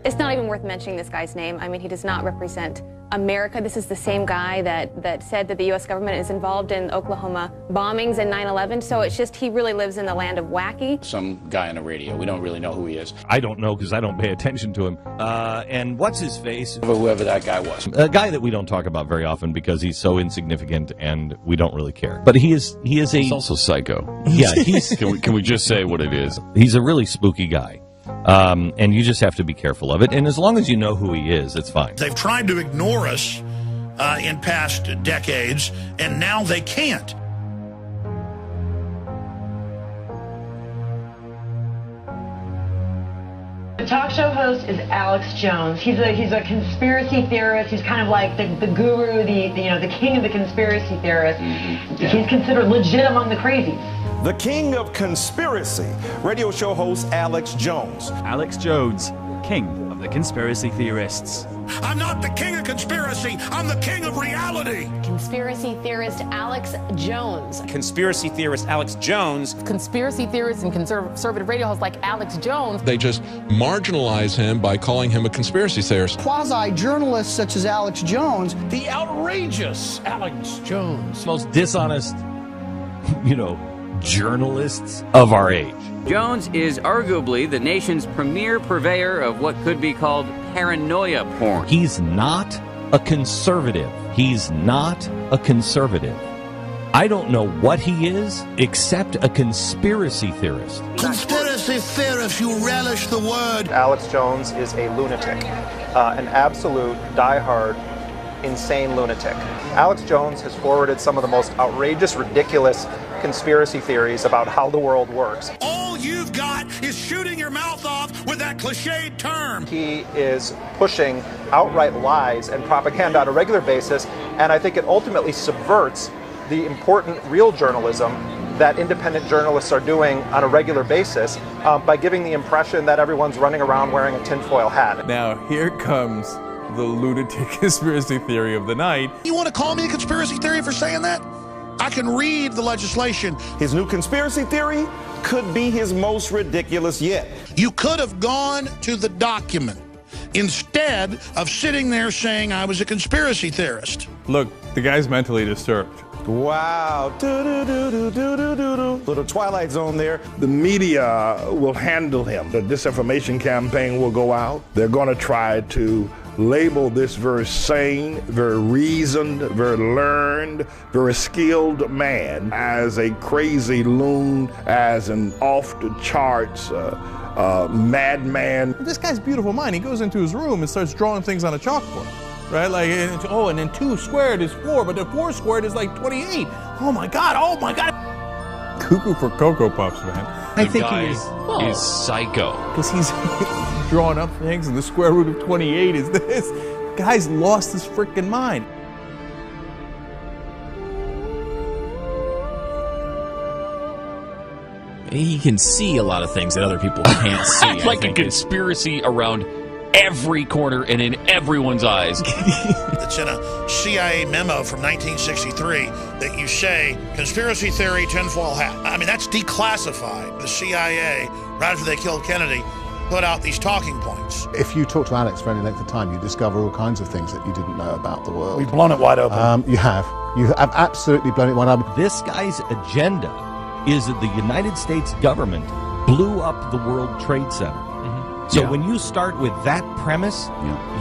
It's not even worth mentioning this guy's name. I mean, he does not represent America. This is the same guy that said that the U.S. government is involved in Oklahoma bombings and 9/11. So it's just, he really lives in the land of wacky. Some guy on the radio. We don't really know who he is. I don't know because I don't pay attention to him. And what's his face? Whoever that guy was. A guy that we don't talk about very often because he's so insignificant and we don't really care. But he's He's also psycho. Yeah, he's Can we just say what it is? he's a really spooky guy. And you just have to be careful of it. And as long as you know who he is, it's fine. They've tried to ignore us in past decades, and now they can't. The talk show host is Alex Jones. He's a conspiracy theorist. He's kind of like the guru, the king of the conspiracy theorists. Yeah. He's considered legit among the crazies. The king of conspiracy, radio show host Alex Jones. Alex Jones, king of the conspiracy theorists. I'm not the king of conspiracy, I'm the king of reality. Conspiracy theorist Alex Jones. Conspiracy theorist Alex Jones. Conspiracy theorists and conservative radio hosts like Alex Jones. They just marginalize him by calling him a conspiracy theorist. Quasi-journalists such as Alex Jones. The outrageous Alex Jones. Most dishonest, journalists of our age. Jones is arguably the nation's premier purveyor of what could be called paranoia porn. He's not a conservative. He's not a conservative. I don't know what he is except a conspiracy theorist. Conspiracy theorist, you relish the word. Alex Jones is a lunatic, an absolute diehard insane lunatic. Alex Jones has forwarded some of the most outrageous, ridiculous conspiracy theories about how the world works. All you've got is shooting your mouth off with that cliched term. He is pushing outright lies and propaganda on a regular basis, and I think it ultimately subverts the important real journalism that independent journalists are doing on a regular basis by giving the impression that everyone's running around wearing a tinfoil hat. Now, here comes the lunatic conspiracy theory of the night. You want to call me a conspiracy theory for saying that? I can read the legislation. His new conspiracy theory could be his most ridiculous yet. You could have gone to the document instead of sitting there saying I was a conspiracy theorist. Look, the guy's mentally disturbed. Wow. Little Twilight Zone there. The media will handle him. The disinformation campaign will go out. They're going to try to label this very sane, very reasoned, very learned, very skilled man as a crazy loon, as an off-the-charts madman. This guy's beautiful mind. He goes into his room and starts drawing things on a chalkboard. Right? Like, and then 2 squared is 4, but the 4 squared is like 28. Oh my God, oh my God. Cuckoo for Cocoa Puffs, man. I think he's psycho. Because he's drawing up things, and the square root of 28 is this. Guy's lost his freaking mind. He can see a lot of things that other people can't see. Like a conspiracy around every corner and in everyone's eyes. It's in a CIA memo from 1963 that you say, conspiracy theory, tinfoil hat. I mean, that's declassified. The CIA, right after they killed Kennedy, put out these talking points. If you talk to Alex for any length of time, you discover all kinds of things that you didn't know about the world. We've blown it wide open. You have. You have absolutely blown it wide open. This guy's agenda is that the United States government blew up the World Trade Center. So when you start with that premise,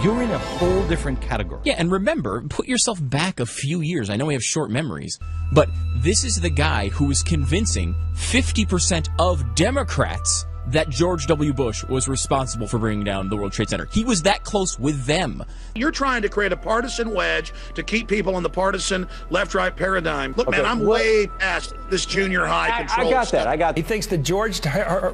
you're in a whole different category. Yeah, and remember, put yourself back a few years. I know we have short memories, but this is the guy who was convincing 50% of Democrats that George W. Bush was responsible for bringing down the World Trade Center. He was that close with them. You're trying to create a partisan wedge to keep people in the partisan left-right paradigm. Look, man, I'm way past this junior high control. I got that. He thinks that George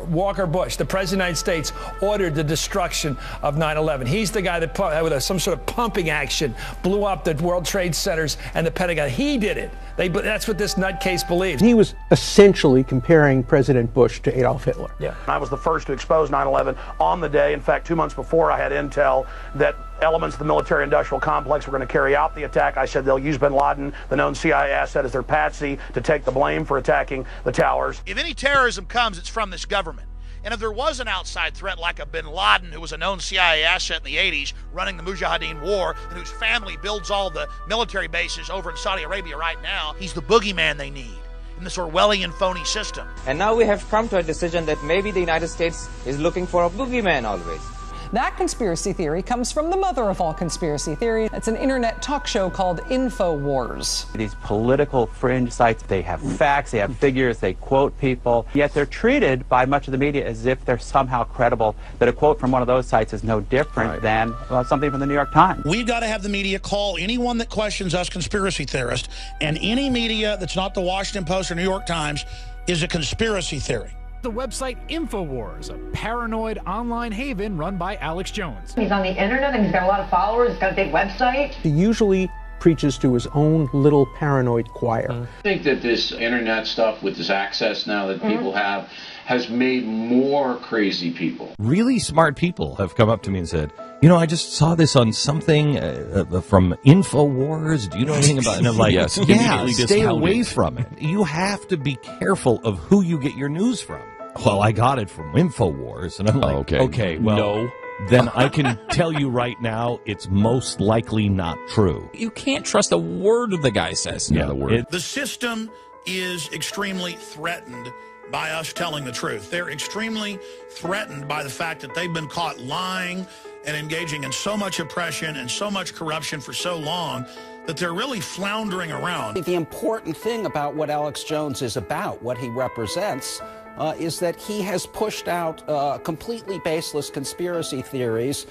Walker Bush, the President of the United States, ordered the destruction of 9/11. He's the guy that, with some sort of pumping action, blew up the World Trade Centers and the Pentagon. He did it. That's what this nutcase believes. He was essentially comparing President Bush to Adolf Hitler. Yeah. I was the first to expose 9/11 on the day. In fact, 2 months before, I had intel that elements of the military-industrial complex were going to carry out the attack. I said they'll use bin Laden, the known CIA asset, as their patsy to take the blame for attacking the towers. If any terrorism comes, it's from this government. And if there was an outside threat like a bin Laden, who was a known CIA asset in the 80s, running the Mujahideen war, and whose family builds all the military bases over in Saudi Arabia right now, he's the boogeyman they need in this Orwellian phony system. And now we have come to a decision that maybe the United States is looking for a boogeyman always. That conspiracy theory comes from the mother of all conspiracy theories. It's an internet talk show called InfoWars. These political fringe sites, they have facts, they have figures, they quote people, yet they're treated by much of the media as if they're somehow credible, that a quote from one of those sites is no different than something from the New York Times. We've got to have the media call anyone that questions us conspiracy theorists, and any media that's not the Washington Post or New York Times is a conspiracy theory. The website InfoWars, a paranoid online haven run by Alex Jones. He's on the internet and he's got a lot of followers. He's got a big website. He usually preaches to his own little paranoid choir. I think that this internet stuff with this access now that people have has made more crazy people. Really smart people have come up to me and said, you know, I just saw this on something from InfoWars. Do you know anything about it? And I'm like, yes, yeah, stay away from it. You have to be careful of who you get your news from. Well, I got it from InfoWars. And I'm like, okay, well, no. Then I can tell you right now, it's most likely not true. You can't trust a word the guy says. Yeah, the word. The system is extremely threatened by us telling the truth. They're extremely threatened by the fact that they've been caught lying and engaging in so much oppression and so much corruption for so long that they're really floundering around. The important thing about what Alex Jones is about, what he represents, is that he has pushed out completely baseless conspiracy theories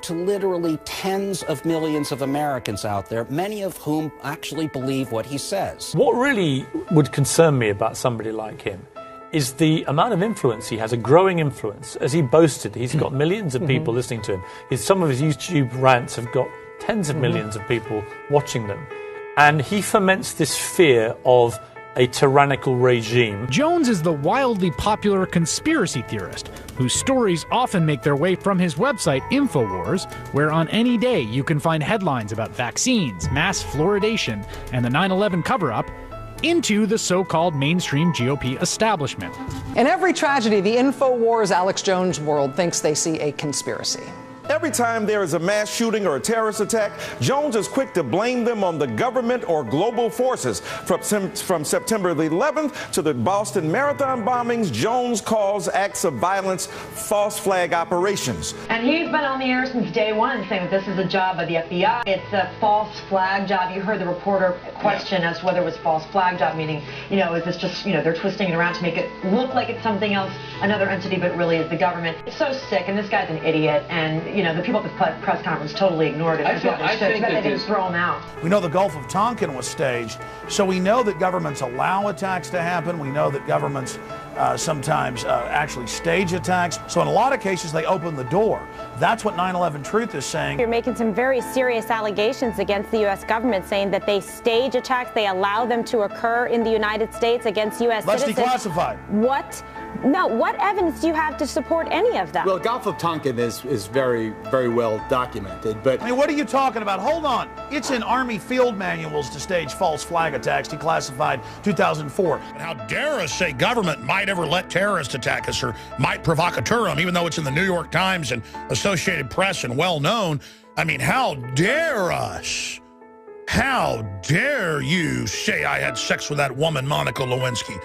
to literally tens of millions of Americans out there, many of whom actually believe what he says. What really would concern me about somebody like him is the amount of influence he has, a growing influence. As he boasted, he's got millions of people listening to him. Some of his YouTube rants have got tens of millions of people watching them. And he foments this fear of a tyrannical regime. Jones is the wildly popular conspiracy theorist whose stories often make their way from his website InfoWars, where on any day you can find headlines about vaccines, mass fluoridation, and the 9/11 cover-up, into the so-called mainstream GOP establishment. In every tragedy, the InfoWars Alex Jones world thinks they see a conspiracy. Every time there is a mass shooting or a terrorist attack, Jones is quick to blame them on the government or global forces. From September the 11th to the Boston Marathon bombings, Jones calls acts of violence false flag operations. And he's been on the air since day one saying that this is a job of the FBI. It's a false flag job. You heard the reporter question as to whether it was false flag job, meaning, you know, is this just, you know, they're twisting it around to make it look like it's something else, another entity, but it really is the government. It's so sick, and this guy's an idiot, and, you know, the people at the press conference totally ignored it. I think that they didn't throw him out. We know the Gulf of Tonkin was staged, so we know that governments allow attacks to happen. We know that governments sometimes actually stage attacks. So in a lot of cases, they open the door. That's what 9/11 Truth is saying. You're making some very serious allegations against the U.S. government, saying that they stage attacks, they allow them to occur in the United States against U.S. citizens. Let's declassify. What? No, what evidence do you have to support any of that? Well, Gulf of Tonkin is very, very well documented, but... I mean, what are you talking about? Hold on. It's in Army field manuals to stage false flag attacks, declassified 2004. And how dare us say government might ever let terrorists attack us or might provocateurum, even though it's in the New York Times and Associated Press and well known. I mean, how dare us? How dare you say I had sex with that woman, Monica Lewinsky?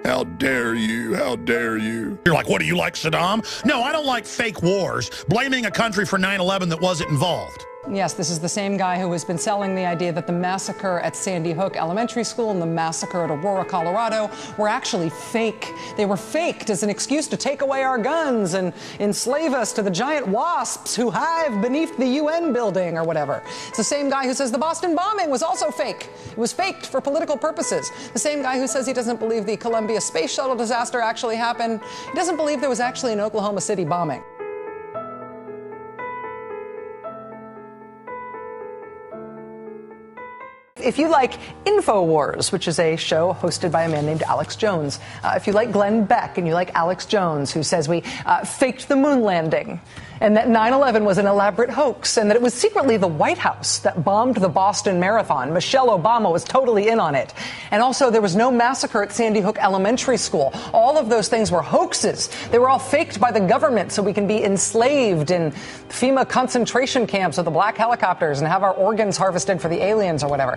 How dare you? How dare you? You're like, what, do you like Saddam? No, I don't like fake wars, blaming a country for 9/11 that wasn't involved. Yes, this is the same guy who has been selling the idea that the massacre at Sandy Hook Elementary School and the massacre at Aurora, Colorado were actually fake. They were faked as an excuse to take away our guns and enslave us to the giant wasps who hive beneath the UN building or whatever. It's the same guy who says the Boston bombing was also fake. It was faked for political purposes. The same guy who says he doesn't believe the Columbia Space Shuttle disaster actually happened. He doesn't believe there was actually an Oklahoma City bombing. If you like InfoWars, which is a show hosted by a man named Alex Jones, if you like Glenn Beck and you like Alex Jones, who says we faked the moon landing, and that 9/11 was an elaborate hoax, and that it was secretly the White House that bombed the Boston Marathon. Michelle Obama was totally in on it. And also, there was no massacre at Sandy Hook Elementary School. All of those things were hoaxes. They were all faked by the government so we can be enslaved in FEMA concentration camps with the black helicopters and have our organs harvested for the aliens or whatever.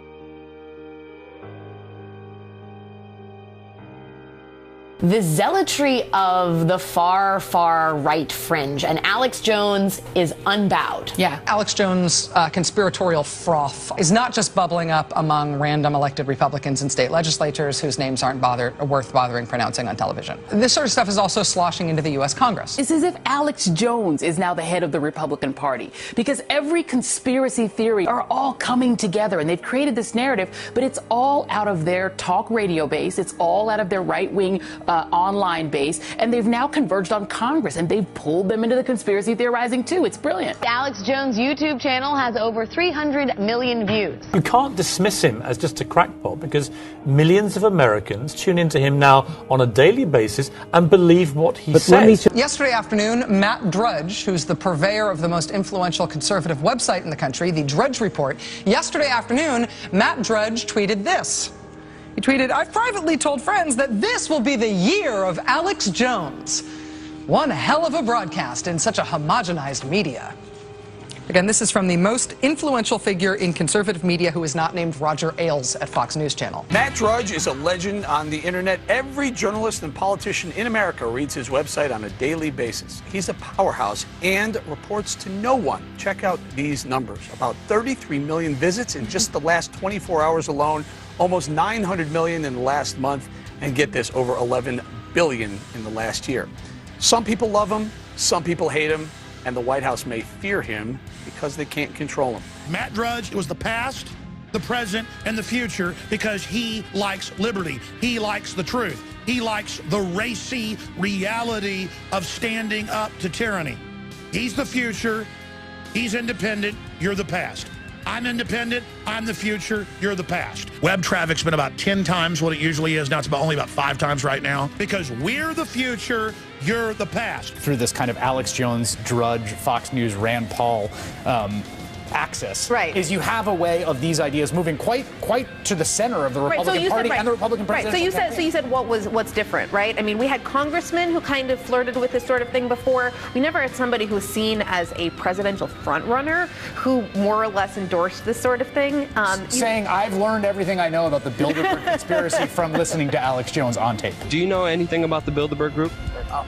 The zealotry of the far, far right fringe, and Alex Jones is unbowed. Yeah, Alex Jones' conspiratorial froth is not just bubbling up among random elected Republicans in state legislatures whose names aren't worth bothering pronouncing on television. This sort of stuff is also sloshing into the U.S. Congress. It's as if Alex Jones is now the head of the Republican Party, because every conspiracy theory are all coming together, and they've created this narrative, but it's all out of their talk radio base. It's all out of their right-wing online base, and they've now converged on Congress, and they've pulled them into the conspiracy theorizing too. It's brilliant. Alex Jones' YouTube channel has over 300 million views. You can't dismiss him as just a crackpot, because millions of Americans tune into him now on a daily basis and believe what he says. Yesterday afternoon, Matt Drudge, who's the purveyor of the most influential conservative website in the country, the Drudge Report, yesterday afternoon, Matt Drudge tweeted this. He tweeted, "I've privately told friends that this will be the year of Alex Jones. One hell of a broadcast in such a homogenized media." Again, this is from the most influential figure in conservative media who is not named Roger Ailes at Fox News Channel. Matt Drudge is a legend on the internet. Every journalist and politician in America reads his website on a daily basis. He's a powerhouse and reports to no one. Check out these numbers. About 33 million visits in just the last 24 hours alone, almost 900 million in the last month, and get this, over 11 billion in the last year. Some people love him, some people hate him, and the White House may fear him because they can't control him. Matt Drudge was the past, the present, and the future because he likes liberty. He likes the truth. He likes the racy reality of standing up to tyranny. He's the future. He's independent. You're the past. I'm independent. I'm the future. You're the past. Web traffic's been about 10 times what it usually is. Now it's only about 5 times right now because we're the future. You're the past. Through this kind of Alex Jones, Drudge, Fox News, Rand Paul axis, right, is you have a way of these ideas moving quite to the center of the Republican Party and the Republican presidential campaign. So you said what's different, right? I mean, we had congressmen who kind of flirted with this sort of thing before. We never had somebody who was seen as a presidential frontrunner who more or less endorsed this sort of thing. Saying, I've learned everything I know about the Bilderberg conspiracy from listening to Alex Jones on tape. Do you know anything about the Bilderberg group?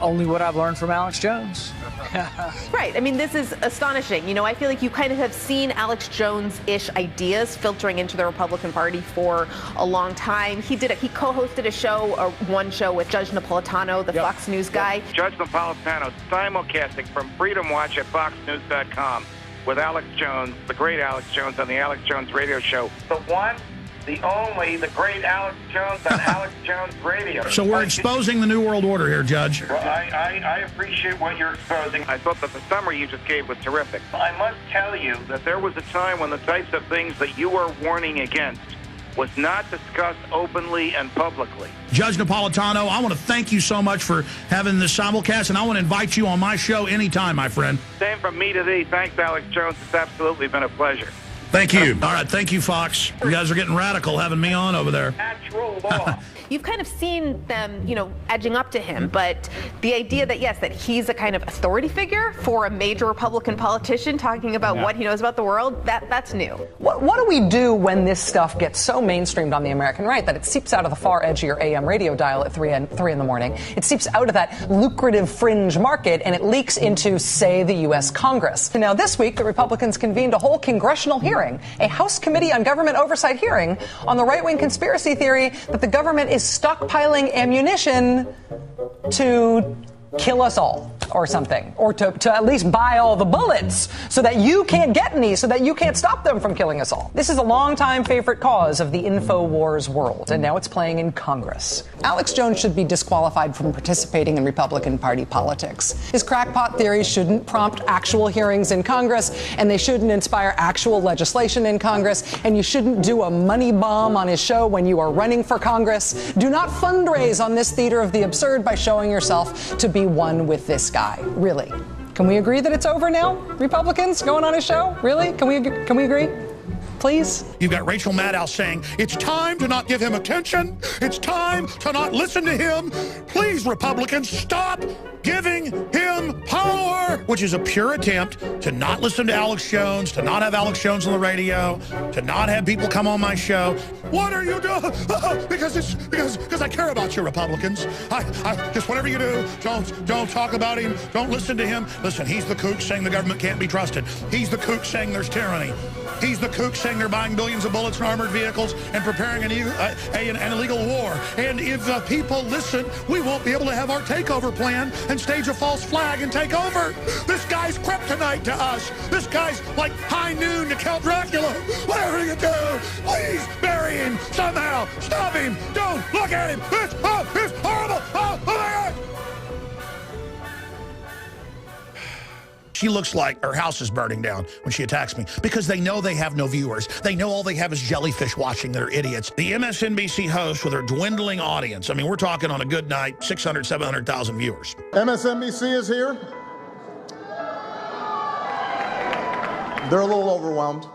Only what I've learned from Alex Jones. Right. I mean, this is astonishing. You know, I feel like you kind of have seen Alex Jones-ish ideas filtering into the Republican Party for a long time. He co-hosted one show with Judge Napolitano, the Fox News guy. Judge Napolitano simulcasting from Freedom Watch at FoxNews.com with Alex Jones, the great Alex Jones, on the Alex Jones radio show. The one, the only, the great Alex Jones on Alex Jones Radio. So we're exposing the New World Order here, Judge. Well, I appreciate what you're exposing. I thought that the summary you just gave was terrific. I must tell you that there was a time when the types of things that you are warning against was not discussed openly and publicly. Judge Napolitano, I want to thank you so much for having this simulcast, and I want to invite you on my show anytime, my friend. Same from me to thee. Thanks, Alex Jones. It's absolutely been a pleasure. Thank you. All right, thank you, Fox. You guys are getting radical having me on over there. Natural law. You've kind of seen them, edging up to him, but the idea that, yes, that he's a kind of authority figure for a major Republican politician talking about what he knows about the world, that's new. What do we do when this stuff gets so mainstreamed on the American right that it seeps out of the far edge of your AM radio dial at 3 in the morning? It seeps out of that lucrative fringe market and it leaks into, say, the U.S. Congress. Now, this week, the Republicans convened a whole congressional hearing, a House Committee on Government Oversight hearing on the right-wing conspiracy theory that the government is stockpiling ammunition to kill us all or something, or to at least buy all the bullets so that you can't get any, so that you can't stop them from killing us all. This is a longtime favorite cause of the InfoWars world, and now it's playing in Congress. Alex Jones should be disqualified from participating in Republican Party politics. His crackpot theories shouldn't prompt actual hearings in Congress, and they shouldn't inspire actual legislation in Congress, and you shouldn't do a money bomb on his show when you are running for Congress. Do not fundraise on this theater of the absurd by showing yourself to be one with this guy. Really. Can we agree that it's over now? Republicans going on a show? Really? Can we agree? Please? You've got Rachel Maddow saying, it's time to not give him attention. It's time to not listen to him. Please, Republicans, stop giving him power, which is a pure attempt to not listen to Alex Jones, to not have Alex Jones on the radio, to not have people come on my show. What are you doing? Because I care about you, Republicans. I just whatever you do, don't talk about him. Don't listen to him. Listen, he's the kook saying the government can't be trusted. He's the kook saying there's tyranny. He's the kook saying they're buying billions of bullets and armored vehicles and preparing an illegal war. And if people listen, we won't be able to have our takeover plan and stage a false flag and take over. This guy's kryptonite to us. This guy's like high noon to Count Dracula. Whatever you do, please bury him somehow. Stop him. Don't look at him. It's horrible. Oh my God. She looks like her house is burning down when she attacks me because they know they have no viewers. They know all they have is jellyfish watching that are idiots. The MSNBC host with her dwindling audience, I mean, we're talking on a good night, 600, 700,000 viewers. MSNBC is here. They're a little overwhelmed.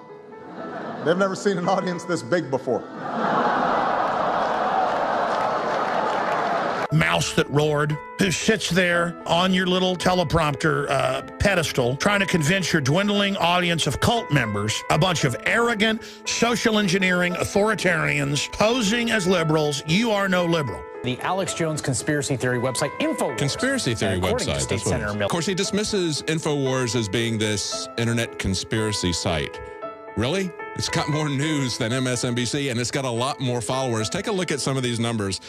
They've never seen an audience this big before. Mouse that roared, who sits there on your little teleprompter pedestal trying to convince your dwindling audience of cult members, a bunch of arrogant, social engineering authoritarians posing as liberals. You are no liberal. The Alex Jones conspiracy theory website, InfoWars. Conspiracy theory website. That's what it is. Of course, he dismisses InfoWars as being this internet conspiracy site. Really? It's got more news than MSNBC, and it's got a lot more followers. Take a look at some of these numbers.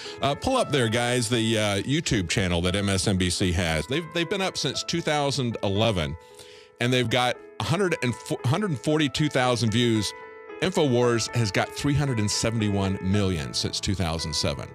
Pull up there, guys, the YouTube channel that MSNBC has. They've been up since 2011, and they've got 142,000 views. InfoWars has got 371 million since 2007.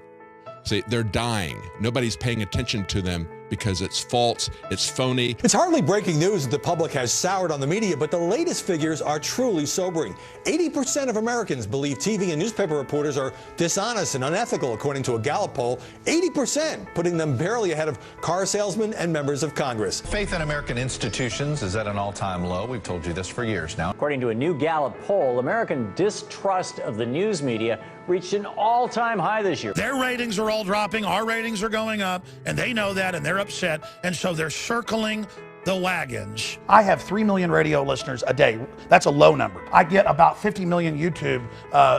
See, they're dying. Nobody's paying attention to them because it's false, it's phony. It's hardly breaking news that the public has soured on the media, but the latest figures are truly sobering. 80% of Americans believe TV and newspaper reporters are dishonest and unethical, according to a Gallup poll. 80%, putting them barely ahead of car salesmen and members of Congress. Faith in American institutions is at an all-time low. We've told you this for years now. According to a new Gallup poll, American distrust of the news media reached an all-time high this year. Their ratings are all dropping, our ratings are going up, and they know that, and they're upset, and so they're circling the wagons. I have 3 million radio listeners a day. That's a low number. I get about 50 million YouTube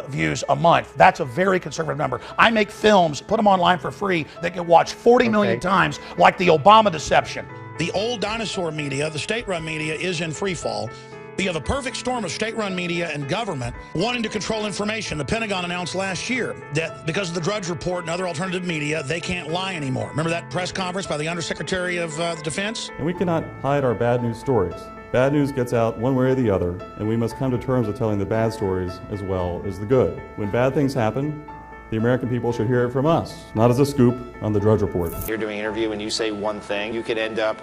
views a month. That's a very conservative number. I make films, put them online for free, that get watched 40 million times, like the Obama deception. The old dinosaur media, the state-run media, is in free fall. You have a perfect storm of state-run media and government wanting to control information. The Pentagon announced last year that because of the Drudge Report and other alternative media, they can't lie anymore. Remember that press conference by the Undersecretary of the Defense? And we cannot hide our bad news stories. Bad news gets out one way or the other, and we must come to terms with telling the bad stories as well as the good. When bad things happen, the American people should hear it from us, not as a scoop on the Drudge Report. You're doing an interview and you say one thing, you could end up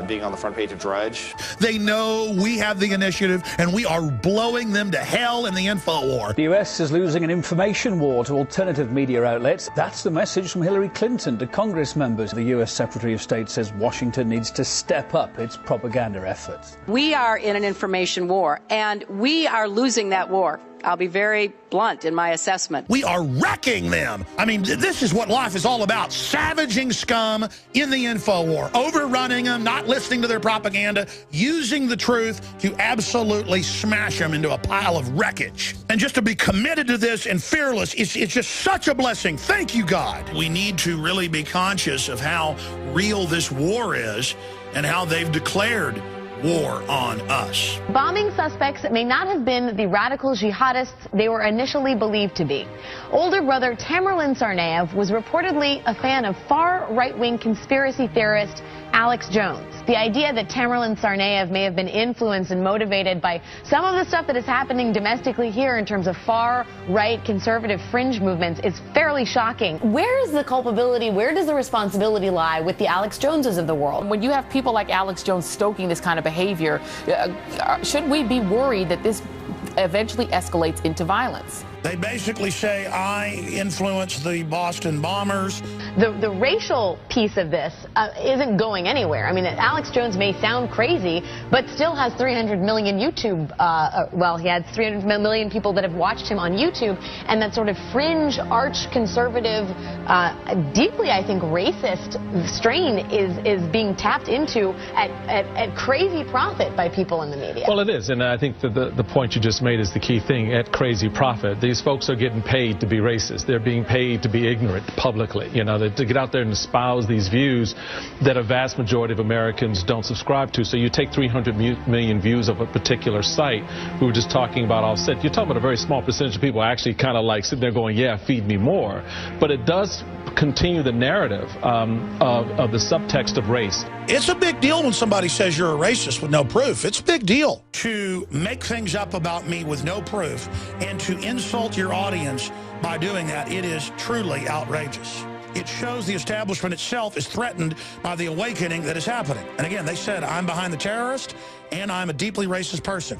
being on the front page of Drudge. They know we have the initiative, and we are blowing them to hell in the info war. The US is losing an information war to alternative media outlets. That's the message from Hillary Clinton to Congress members. The US Secretary of State says Washington needs to step up its propaganda efforts. We are in an information war, and we are losing that war. I'll be very blunt in my assessment. We are wrecking them. I mean, this is what life is all about. Savaging scum in the info war, overrunning them, not listening to their propaganda, using the truth to absolutely smash them into a pile of wreckage. And just to be committed to this and fearless, it's just such a blessing. Thank you, God. We need to really be conscious of how real this war is and how they've declared war on us. Bombing suspects may not have been the radical jihadists they were initially believed to be. Older brother Tamerlan Tsarnaev was reportedly a fan of far right-wing conspiracy theorist Alex Jones. The idea that Tamerlan Tsarnaev may have been influenced and motivated by some of the stuff that is happening domestically here in terms of far-right conservative fringe movements is fairly shocking. Where is the culpability? Where does the responsibility lie with the Alex Joneses of the world? When you have people like Alex Jones stoking this kind of behavior, should we be worried that this eventually escalates into violence? They basically say I influenced the Boston bombers. The racial piece of this isn't going anywhere. I mean, Alex Jones may sound crazy, but still has 300 million YouTube, he had 300 million people that have watched him on YouTube, and that sort of fringe, arch-conservative, deeply, I think, racist strain is being tapped into at crazy profit by people in the media. Well, it is, and I think that the point you just made is the key thing, at crazy profit. These folks are getting paid to be racist. They're being paid to be ignorant publicly, to get out there and espouse these views that a vast majority of Americans don't subscribe to. So you take 300 million views of a particular site. We were just talking about offset. You're talking about a very small percentage of people actually kind of like sitting there going, yeah, feed me more. But it does continue the narrative of the subtext of race. It's a big deal when somebody says you're a racist with no proof. It's a big deal to make things up about me with no proof and to insult your audience by doing that. It is truly outrageous. It shows the establishment itself is threatened by the awakening that is happening. And again, they said I'm behind the terrorist and I'm a deeply racist person,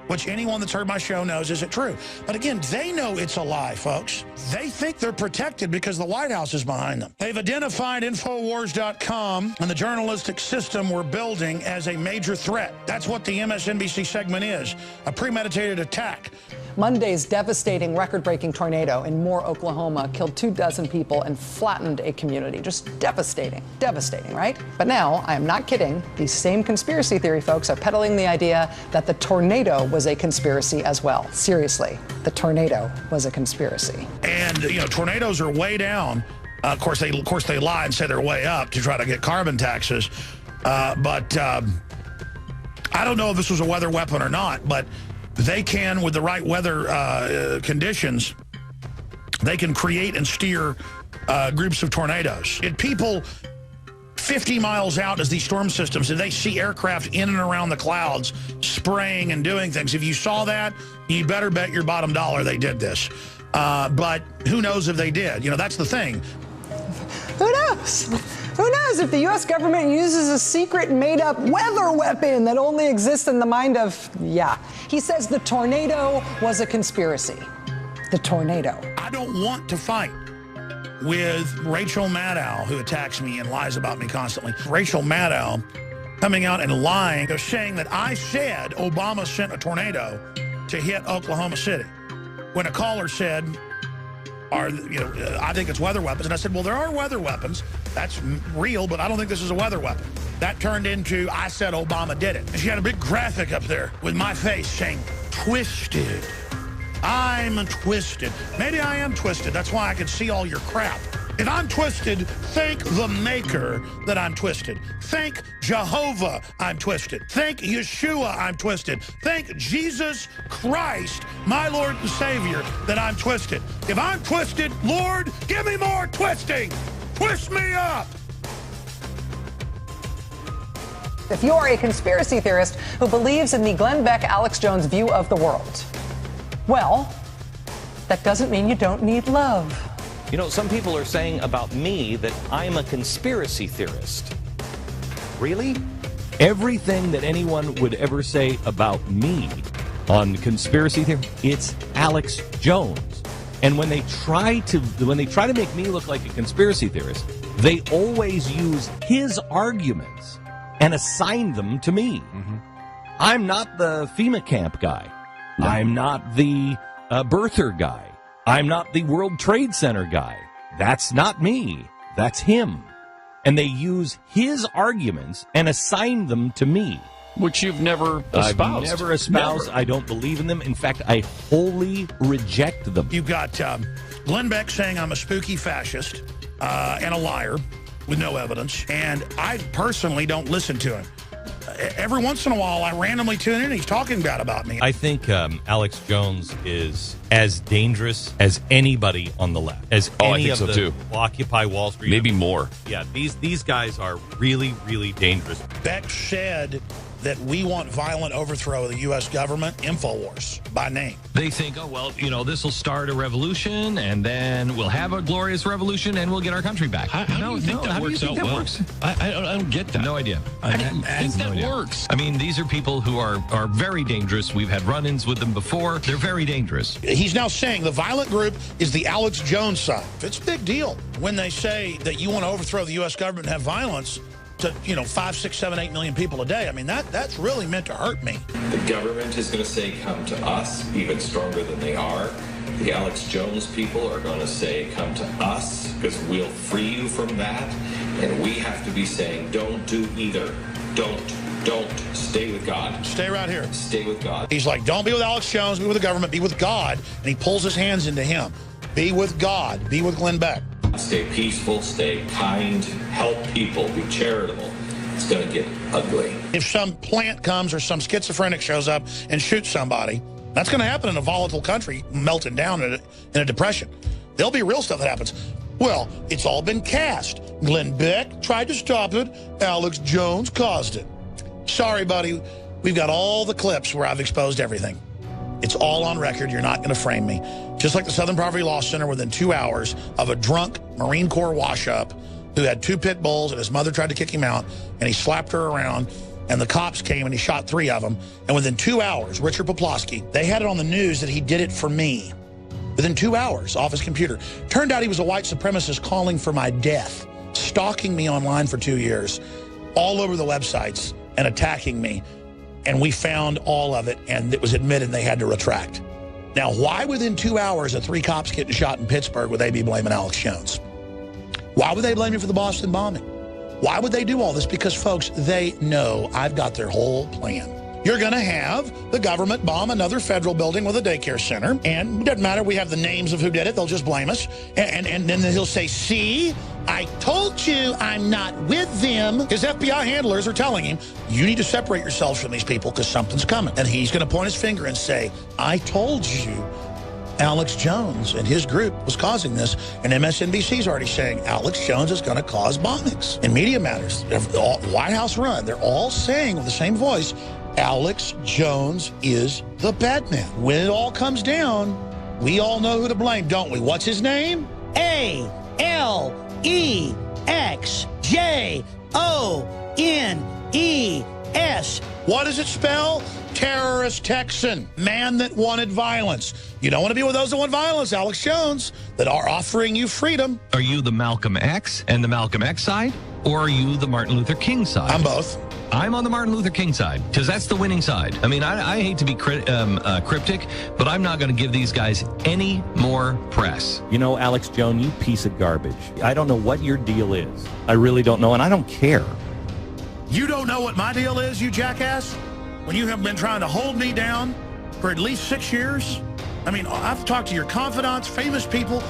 which anyone that's heard my show knows isn't true. But again, they know it's a lie, folks. They think they're protected because the White House is behind them. They've identified Infowars.com and the journalistic system we're building as a major threat. That's what the MSNBC segment is, a premeditated attack. Monday's devastating record-breaking tornado in Moore, Oklahoma killed 24 people and flattened a community. Just devastating. Devastating, right? But now, I am not kidding, these same conspiracy theory folks are peddling the idea that the tornado was a conspiracy as well. Seriously, the tornado was a conspiracy. And, tornadoes are way down. Of course, they lie and say they're way up to try to get carbon taxes. But I don't know if this was a weather weapon or not, but they can, with the right weather conditions, they can create and steer groups of tornadoes. And people 50 miles out as these storm systems, and they see aircraft in and around the clouds spraying and doing things. If you saw that, you better bet your bottom dollar they did this. But who knows if they did? That's the thing. Who knows? Who knows if the U.S. government uses a secret made-up weather weapon that only exists in the mind of, He says the tornado was a conspiracy. The tornado. I don't want to fight with Rachel Maddow, who attacks me and lies about me constantly. Rachel Maddow coming out and lying, saying that I said Obama sent a tornado to hit Oklahoma City. When a caller said, I think it's weather weapons. And I said, well, there are weather weapons. That's real, but I don't think this is a weather weapon. That turned into, I said Obama did it. And she had a big graphic up there with my face saying, twisted. I'm twisted. Maybe I am twisted. That's why I can see all your crap. If I'm twisted, thank the maker that I'm twisted. Thank Jehovah I'm twisted. Thank Yeshua I'm twisted. Thank Jesus Christ, my Lord and Savior, that I'm twisted. If I'm twisted, Lord, give me more twisting. Twist me up. If you are a conspiracy theorist who believes in the Glenn Beck, Alex Jones view of the world, well, that doesn't mean you don't need love. Some people are saying about me that I'm a conspiracy theorist. Really? Everything that anyone would ever say about me on conspiracy theory, it's Alex Jones. And when they try to make me look like a conspiracy theorist, they always use his arguments and assign them to me. Mm-hmm. I'm not the FEMA camp guy. No. I'm not the birther guy. I'm not the World Trade Center guy. That's not me. That's him. And they use his arguments and assign them to me. Which you've never espoused. I've never espoused. Never. I don't believe in them. In fact, I wholly reject them. You've got Glenn Beck saying I'm a spooky fascist and a liar with no evidence. And I personally don't listen to him. Every once in a while, I randomly tune in and he's talking bad about me. I think Alex Jones is as dangerous as anybody on the left. As any of the Occupy Wall Street. Maybe more. Yeah, these guys are really, really dangerous. Beck said that we want violent overthrow of the U.S. government, InfoWars, by name. They think, oh, well, you know, this will start a revolution, and then we'll have a glorious revolution, and we'll get our country back. How do you think that works out well? I don't get that. No idea. I think that works. I mean, these are people who are very dangerous. We've had run-ins with them before. They're very dangerous. He's now saying the violent group is the Alex Jones side. It's a big deal when they say that you want to overthrow the U.S. government and have violence to, you know, 5, 6, 7, 8 million people a day. I mean, that's really meant to hurt me. The government is going to say, come to us, even stronger than they are. The Alex Jones people are going to say, come to us, because we'll free you from that. And we have to be saying, don't do either. Don't. Stay with God. Stay right here. Stay with God. He's like, don't be with Alex Jones, be with the government, be with God. And he pulls his hands into him. Be with God. Be with Glenn Beck. Stay peaceful, stay kind, help people, be charitable. It's going to get ugly. If some plant comes or some schizophrenic shows up and shoots somebody, that's going to happen in a volatile country melting down in a depression. There'll be real stuff that happens. Well, it's all been cast. Glenn Beck tried to stop it. Alex Jones caused it. Sorry, buddy. We've got all the clips where I've exposed everything. It's all on record. You're not going to frame me. Just like the Southern Poverty Law Center within 2 hours of a drunk Marine Corps wash-up who had 2 pit bulls and his mother tried to kick him out and he slapped her around and the cops came and he shot 3 of them. And within 2 hours, Richard Poplawski, they had it on the news that he did it for me. Within 2 hours off his computer. Turned out he was a white supremacist calling for my death, stalking me online for 2 years, all over the websites and attacking me. And we found all of it, and it was admitted they had to retract. Now, why within 2 hours of 3 cops getting shot in Pittsburgh would they be blaming Alex Jones? Why would they blame him for the Boston bombing? Why would they do all this? Because, folks, they know I've got their whole plan. You're going to have the government bomb another federal building with a daycare center, and it doesn't matter. We have the names of who did it. They'll just blame us. And then he'll say, see, I told you I'm not with them. His FBI handlers are telling him, you need to separate yourselves from these people because something's coming. And he's going to point his finger and say, I told you Alex Jones and his group was causing this. And MSNBC's already saying Alex Jones is going to cause bombings. And Media Matters, White House run, they're all saying with the same voice, Alex Jones is the bad man. When it all comes down, we all know who to blame, don't we? What's his name? A-L-E-X-J-O-N-E-S. What does it spell? Terrorist Texan. Man that wanted violence. You don't want to be with those that want violence, Alex Jones, that are offering you freedom. Are you the Malcolm X and the Malcolm X side? Or are you the Martin Luther King side? I'm both. I'm on the Martin Luther King side, because that's the winning side. I mean, I hate to be cryptic, but I'm not going to give these guys any more press. You know, Alex Jones, you piece of garbage. I don't know what your deal is. I really don't know, and I don't care. You don't know what my deal is, you jackass? When you have been trying to hold me down for at least 6 years? I mean, I've talked to your confidants, famous people.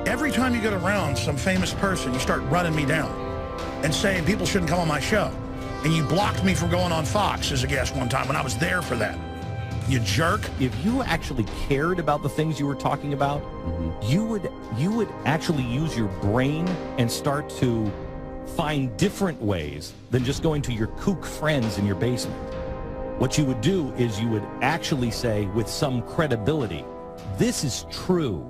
Every time you get around some famous person, you start running me down and saying people shouldn't come on my show. And you blocked me from going on Fox as a guest one time when I was there for that. You jerk. If you actually cared about the things you were talking about, you would actually use your brain and start to find different ways than just going to your kook friends in your basement. What you would do is you would actually say with some credibility, this is true.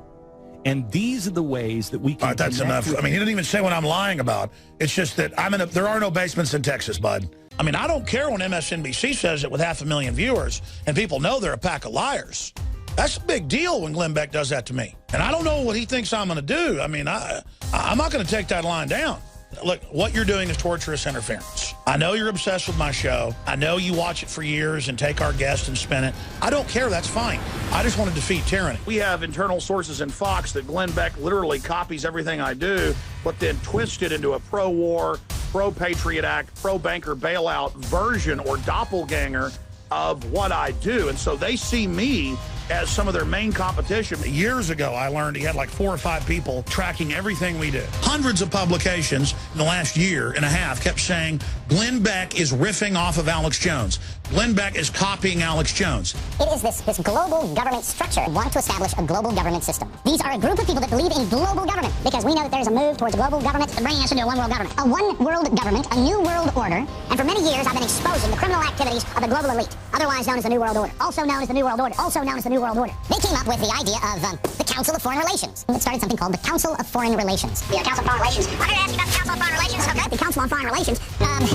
And these are the ways that we can. All right, that's enough. I mean, he didn't even say what I'm lying about. It's just that there are no basements in Texas, bud. I mean, I don't care when MSNBC says it with 500,000 viewers and people know they're a pack of liars. That's a big deal when Glenn Beck does that to me. And I don't know what he thinks I'm going to do. I mean, I'm not going to take that line down. Look, what you're doing is torturous interference. I know you're obsessed with my show. I know you watch it for years and take our guests and spin it. I don't care. That's fine. I just want to defeat tyranny. We have internal sources in Fox that Glenn Beck literally copies everything I do, but then twists it into a pro-war, pro-Patriot Act, pro-banker bailout version or doppelganger of what I do. And so they see me as some of their main competition. Years ago, I learned he had like 4 or 5 people tracking everything we did. Hundreds of publications in the last year and a half kept saying Glenn Beck is riffing off of Alex Jones. Glenn Beck is copying Alex Jones. It is this global government structure. We want to establish a global government system. These are a group of people that believe in global government because we know that there's a move towards global government, bringing us into a one world government. A one world government, a new world order. And for many years, I've been exposing the criminal activities of the global elite, otherwise known as the New World Order, also known as the New World Order, also known as the New World Order. They came up with the idea of the Council of Foreign Relations. It started something called the Council of Foreign Relations. The Council of Foreign Relations. I'm going to ask you about the Council of Foreign Relations. Okay. The Council on Foreign Relations.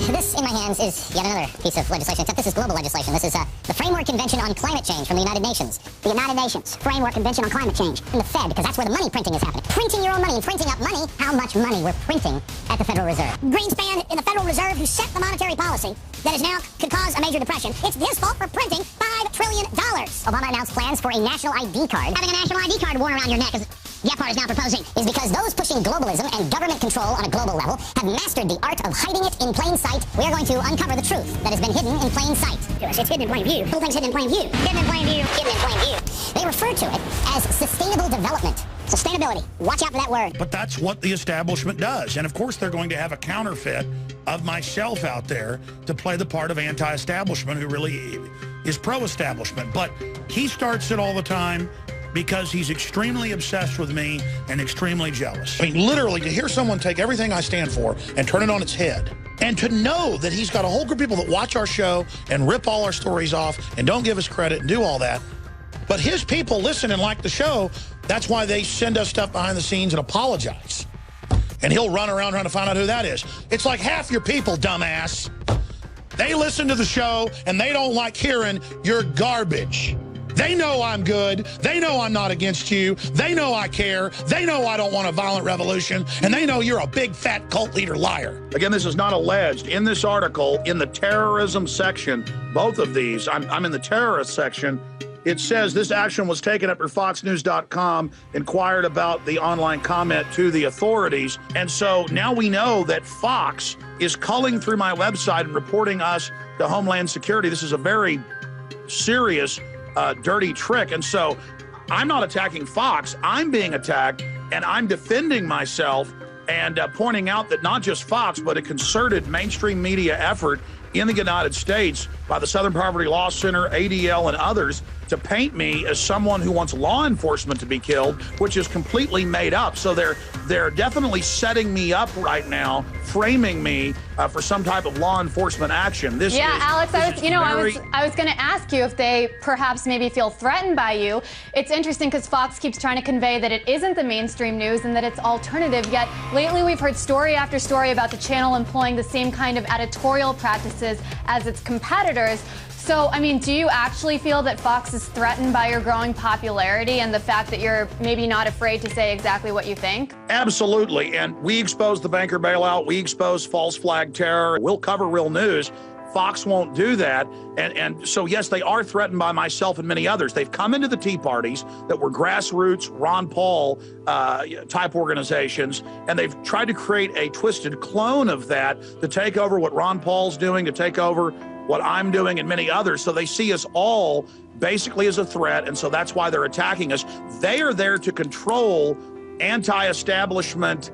This in my hands is yet another piece of legislation, except this is global legislation. This is the Framework Convention on Climate Change from the United Nations. The United Nations Framework Convention on Climate Change. And the Fed, because that's where the money printing is happening. Printing your own money and printing up money. How much money we're printing at the Federal Reserve. Greenspan in the Federal Reserve, who set the monetary policy that is now could cause a major depression. It's his fault for printing $5 trillion. Obama announced plans for a national ID card. Having a national ID card worn around your neck, as Gephardt is now proposing, is because those pushing globalism and government control on a global level have mastered the art of hiding it in plain sight. We are going to uncover the truth that has been hidden in plain sight. Yes, it's hidden in plain view. The whole thing's hidden in plain view. Hidden in plain view. Hidden in plain view. They refer to it as sustainable development. Sustainability. Watch out for that word. But that's what the establishment does. And of course, they're going to have a counterfeit of myself out there to play the part of anti-establishment who really is pro-establishment. But he starts it all the time because he's extremely obsessed with me and extremely jealous. I mean, literally, to hear someone take everything I stand for and turn it on its head, and to know that he's got a whole group of people that watch our show and rip all our stories off and don't give us credit and do all that. But his people listen and like the show. That's why they send us stuff behind the scenes and apologize. And he'll run around trying to find out who that is. It's like half your people, dumbass. They listen to the show and they don't like hearing your garbage. They know I'm good. They know I'm not against you. They know I care. They know I don't want a violent revolution. And they know you're a big, fat cult leader liar. Again, this is not alleged. In this article, in the terrorism section, both of these, I'm in the terrorist section. It says this action was taken after FoxNews.com inquired about the online comment to the authorities. And so now we know that Fox is culling through my website and reporting us to Homeland Security. This is a very serious, dirty trick. And so I'm not attacking Fox. I'm being attacked, and I'm defending myself and pointing out that not just Fox, but a concerted mainstream media effort in the United States by the Southern Poverty Law Center, ADL, and others to paint me as someone who wants law enforcement to be killed, which is completely made up. So they're definitely setting me up right now, framing me for some type of law enforcement action. Alex, I was going to ask you if they perhaps maybe feel threatened by you. It's interesting because Fox keeps trying to convey that it isn't the mainstream news and that it's alternative. Yet lately we've heard story after story about the channel employing the same kind of editorial practices as its competitors. So, I mean, do you actually feel that Fox is threatened by your growing popularity and the fact that you're maybe not afraid to say exactly what you think? Absolutely. And we expose the banker bailout. We expose false flag terror. We'll cover real news. Fox won't do that. And so, yes, they are threatened by myself and many others. They've come into the Tea Parties that were grassroots, Ron Paul type organizations, and they've tried to create a twisted clone of that to take over what Ron Paul's doing, to take over what I'm doing and many others. So they see us all basically as a threat, and so that's why they're attacking us. They are there to control anti-establishment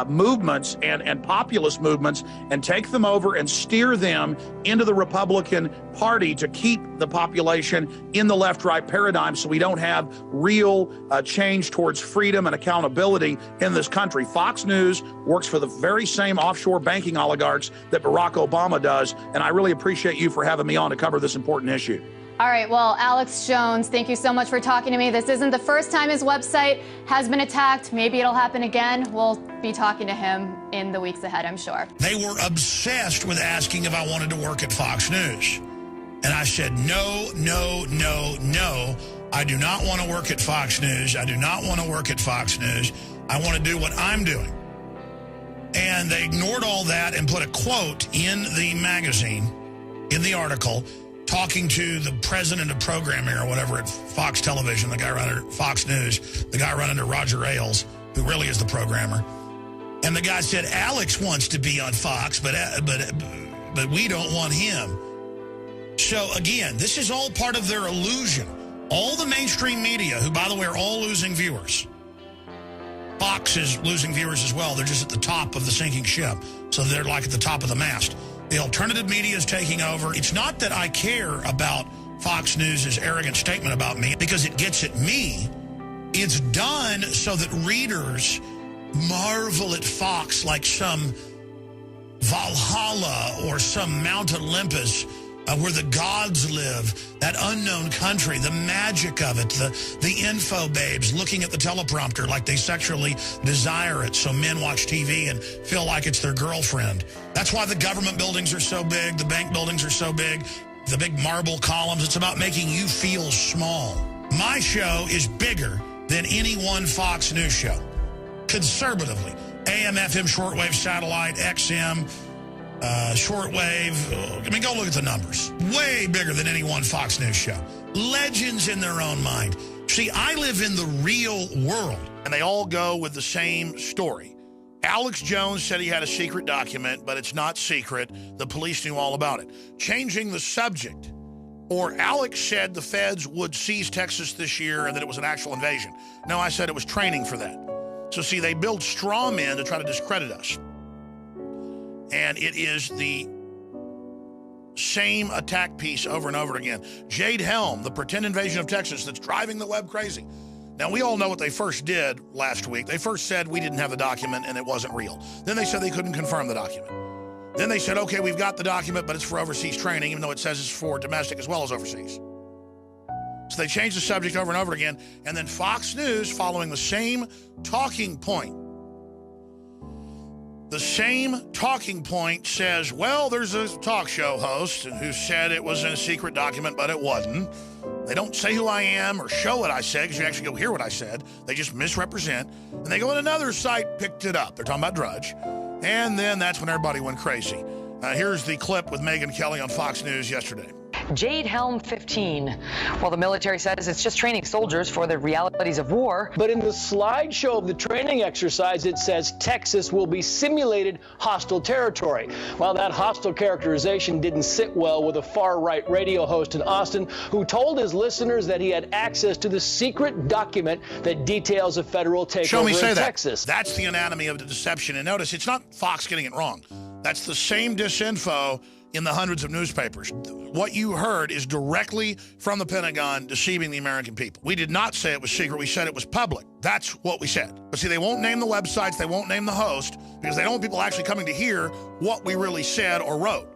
movements and populist movements and take them over and steer them into the Republican Party to keep the population in the left-right paradigm so we don't have real change towards freedom and accountability in this country. Fox News works for the very same offshore banking oligarchs that Barack Obama does, and I really appreciate you for having me on to cover this important issue. All right, well, Alex Jones, thank you so much for talking to me. This isn't the first time his website has been attacked. Maybe it'll happen again. We'll be talking to him in the weeks ahead, I'm sure. They were obsessed with asking if I wanted to work at Fox News. And I said, no, no, no, no. I do not want to work at Fox News. I do not want to work at Fox News. I want to do what I'm doing. And they ignored all that and put a quote in the magazine, in the article, talking to the president of programming or whatever at Fox Television, the guy running Fox News, the guy running to Roger Ailes, who really is the programmer. And the guy said, Alex wants to be on Fox, but we don't want him. So again, this is all part of their illusion. All the mainstream media, who, by the way, are all losing viewers. Fox is losing viewers as well. They're just at the top of the sinking ship. So they're like at the top of the mast. The alternative media is taking over. It's not that I care about Fox News' arrogant statement about me, because it gets at me. It's done so that readers marvel at Fox like some Valhalla or some Mount Olympus where the gods live, that unknown country, the magic of it, the info babes looking at the teleprompter like they sexually desire it, so men watch TV and feel like it's their girlfriend. That's why the government buildings are so big, the bank buildings are so big, the big marble columns. It's about making you feel small. My show is bigger than any one Fox News show. Conservatively. AM, FM, shortwave, satellite, XM, shortwave. I mean, go look at the numbers. Way bigger than any one Fox News show. Legends in their own mind. See, I live in the real world, and they all go with the same story. Alex Jones said he had a secret document, but it's not secret. The police knew all about it. Changing the subject. Or Alex said the feds would seize Texas this year and that it was an actual invasion. No, I said it was training for that. So see, they build straw men to try to discredit us. And it is the same attack piece over and over again. Jade Helm, the pretend invasion of Texas that's driving the web crazy. Now, we all know what they first did last week. They first said we didn't have the document and it wasn't real. Then they said they couldn't confirm the document. Then they said, okay, we've got the document, but it's for overseas training, even though it says it's for domestic as well as overseas. So they changed the subject over and over again. And then Fox News, following the same talking point, says, well, there's a talk show host who said it was in a secret document, but it wasn't. They don't say who I am or show what I said, because you actually go hear what I said. They just misrepresent. And they go, and another site picked it up. They're talking about Drudge. And then that's when everybody went crazy. Here's the clip with Megyn Kelly on Fox News yesterday. Jade Helm 15. Well, the military says it's just training soldiers for the realities of war. But in the slideshow of the training exercise, it says Texas will be simulated hostile territory. Well, that hostile characterization didn't sit well with a far-right radio host in Austin who told his listeners that he had access to the secret document that details a federal takeover in Texas. That's the anatomy of the deception. And notice, it's not Fox getting it wrong. That's the same disinfo in the hundreds of newspapers. What you heard is directly from the Pentagon deceiving the American people. We did not say it was secret. We said it was public. That's what we said. But see, they won't name the websites. They won't name the host because they don't want people actually coming to hear what we really said or wrote.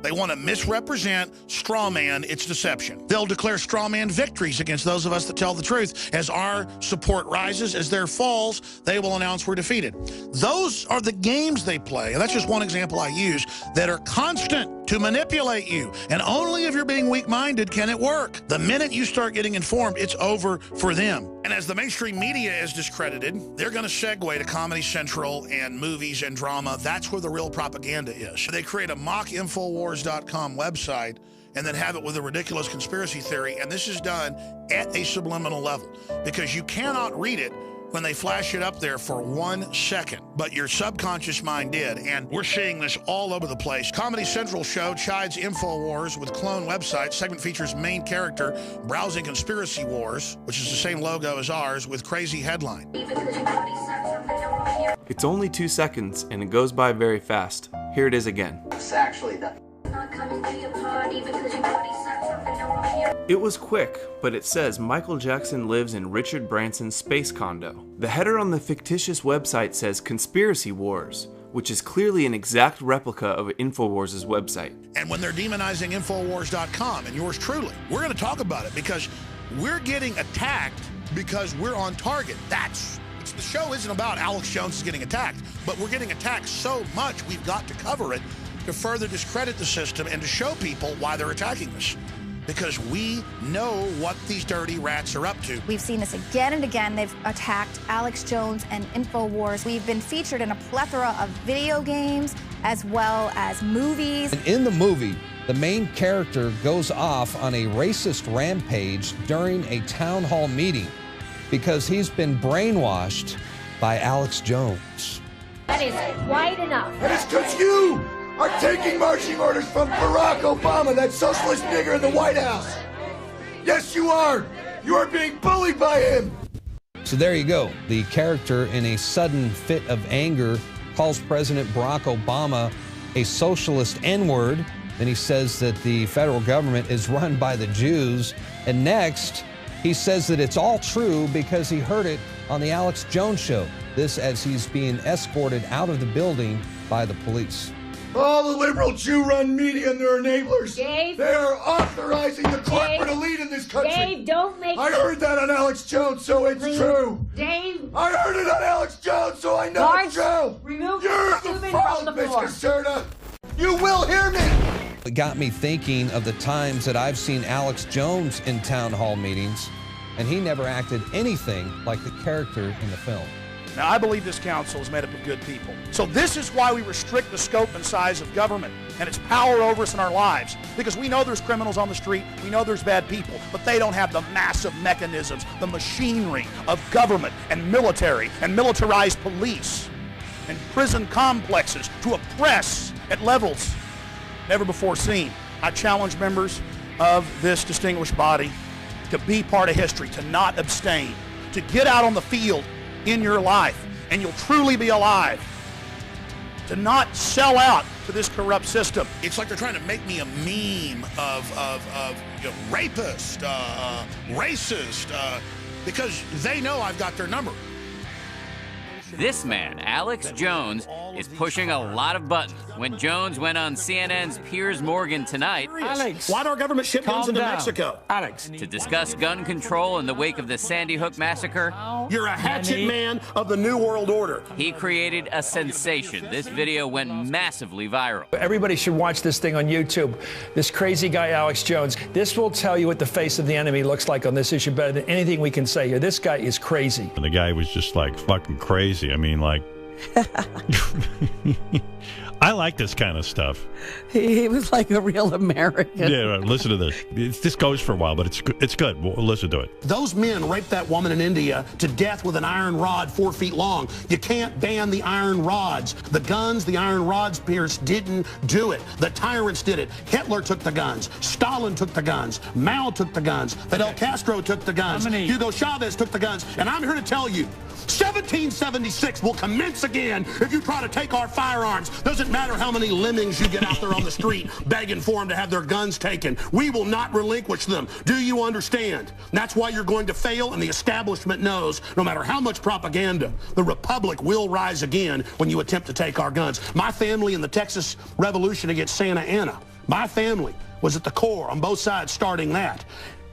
They want to misrepresent, straw man its deception. They'll declare straw man victories against those of us that tell the truth. As our support rises, as there falls, they will announce we're defeated. Those are the games they play. And that's just one example I use that are constant to manipulate you. And only if you're being weak-minded can it work. The minute you start getting informed, it's over for them. And as the mainstream media is discredited, they're going to segue to Comedy Central and movies and drama. That's where the real propaganda is. They create a mock Infowars.com website and then have it with a ridiculous conspiracy theory. And this is done at a subliminal level because you cannot read it when they flash it up there for 1 second. But your subconscious mind did, and we're seeing this all over the place. Comedy Central show chides InfoWars with clone website. Segment features main character browsing conspiracy wars, which is the same logo as ours, with crazy headline. It's only 2 seconds, and it goes by very fast. Here it is again. It's actually done. It was quick, but it says Michael Jackson lives in Richard Branson's space condo. The header on the fictitious website says Conspiracy Wars, which is clearly an exact replica of InfoWars' website. And when they're demonizing Infowars.com and yours truly, we're going to talk about it because we're getting attacked because we're on target. The show isn't about Alex Jones is getting attacked, but we're getting attacked so much we've got to cover it to further discredit the system and to show people why they're attacking us. Because we know what these dirty rats are up to. We've seen this again and again. They've attacked Alex Jones and InfoWars. We've been featured in a plethora of video games as well as movies. And in the movie, the main character goes off on a racist rampage during a town hall meeting because he's been brainwashed by Alex Jones. That is quite enough. And it's because you are taking marching orders from Barack Obama, that socialist nigger in the White House. Yes, you are. You are being bullied by him. So there you go. The character, in a sudden fit of anger, calls President Barack Obama a socialist N-word. Then he says that the federal government is run by the Jews. And next, he says that it's all true because he heard it on the Alex Jones show. This as he's being escorted out of the building by the police. All the liberal Jew-run media and their enablers. Dave? They are authorizing the corporate elite in this country. Dave, don't make... I heard that on Alex Jones, so it's true. Dave? I heard it on Alex Jones, so I know it's true. Remove You're the the human fault, from the Miss floor. Caserta. You will hear me. It got me thinking of the times that I've seen Alex Jones in town hall meetings, and he never acted anything like the character in the film. Now, I believe this council is made up of good people. So this is why we restrict the scope and size of government and its power over us in our lives. Because we know there's criminals on the street, we know there's bad people, but they don't have the massive mechanisms, the machinery of government and military and militarized police and prison complexes to oppress at levels never before seen. I challenge members of this distinguished body to be part of history, to not abstain, to get out on the field in your life, and you'll truly be alive. To not sell out to this corrupt system. It's like they're trying to make me a meme of you know, rapist, racist, because they know I've got their number. This man, Alex Jones, is pushing a lot of buttons. When Jones went on CNN's Piers Morgan Tonight, Alex, why do our government ship guns into Mexico? Alex, to discuss gun control in the wake of the Sandy Hook massacre, you're a hatchet man of the New World Order. He created a sensation. This video went massively viral. Everybody should watch this thing on YouTube. This crazy guy, Alex Jones. This will tell you what the face of the enemy looks like on this issue better than anything we can say here. This guy is crazy. And the guy was just like fucking crazy. I mean, like, I like this kind of stuff. He was like a real American. Yeah, listen to this. This goes for a while, but it's good. We'll listen to it. Those men raped that woman in India to death with an iron rod 4 feet long. You can't ban the iron rods. The guns, the iron rods, Pierce, didn't do it. The tyrants did it. Hitler took the guns. Stalin took the guns. Mao took the guns. Fidel Castro took the guns. Hugo Chavez took the guns. And I'm here to tell you, 1776 will commence again if you try to take our firearms. Doesn't matter how many lemmings you get out there on the street begging for them to have their guns taken. We will not relinquish them. Do you understand? That's why you're going to fail, and the establishment knows no matter how much propaganda, the Republic will rise again when you attempt to take our guns. My family in the Texas Revolution against Santa Anna, my family was at the core on both sides starting that.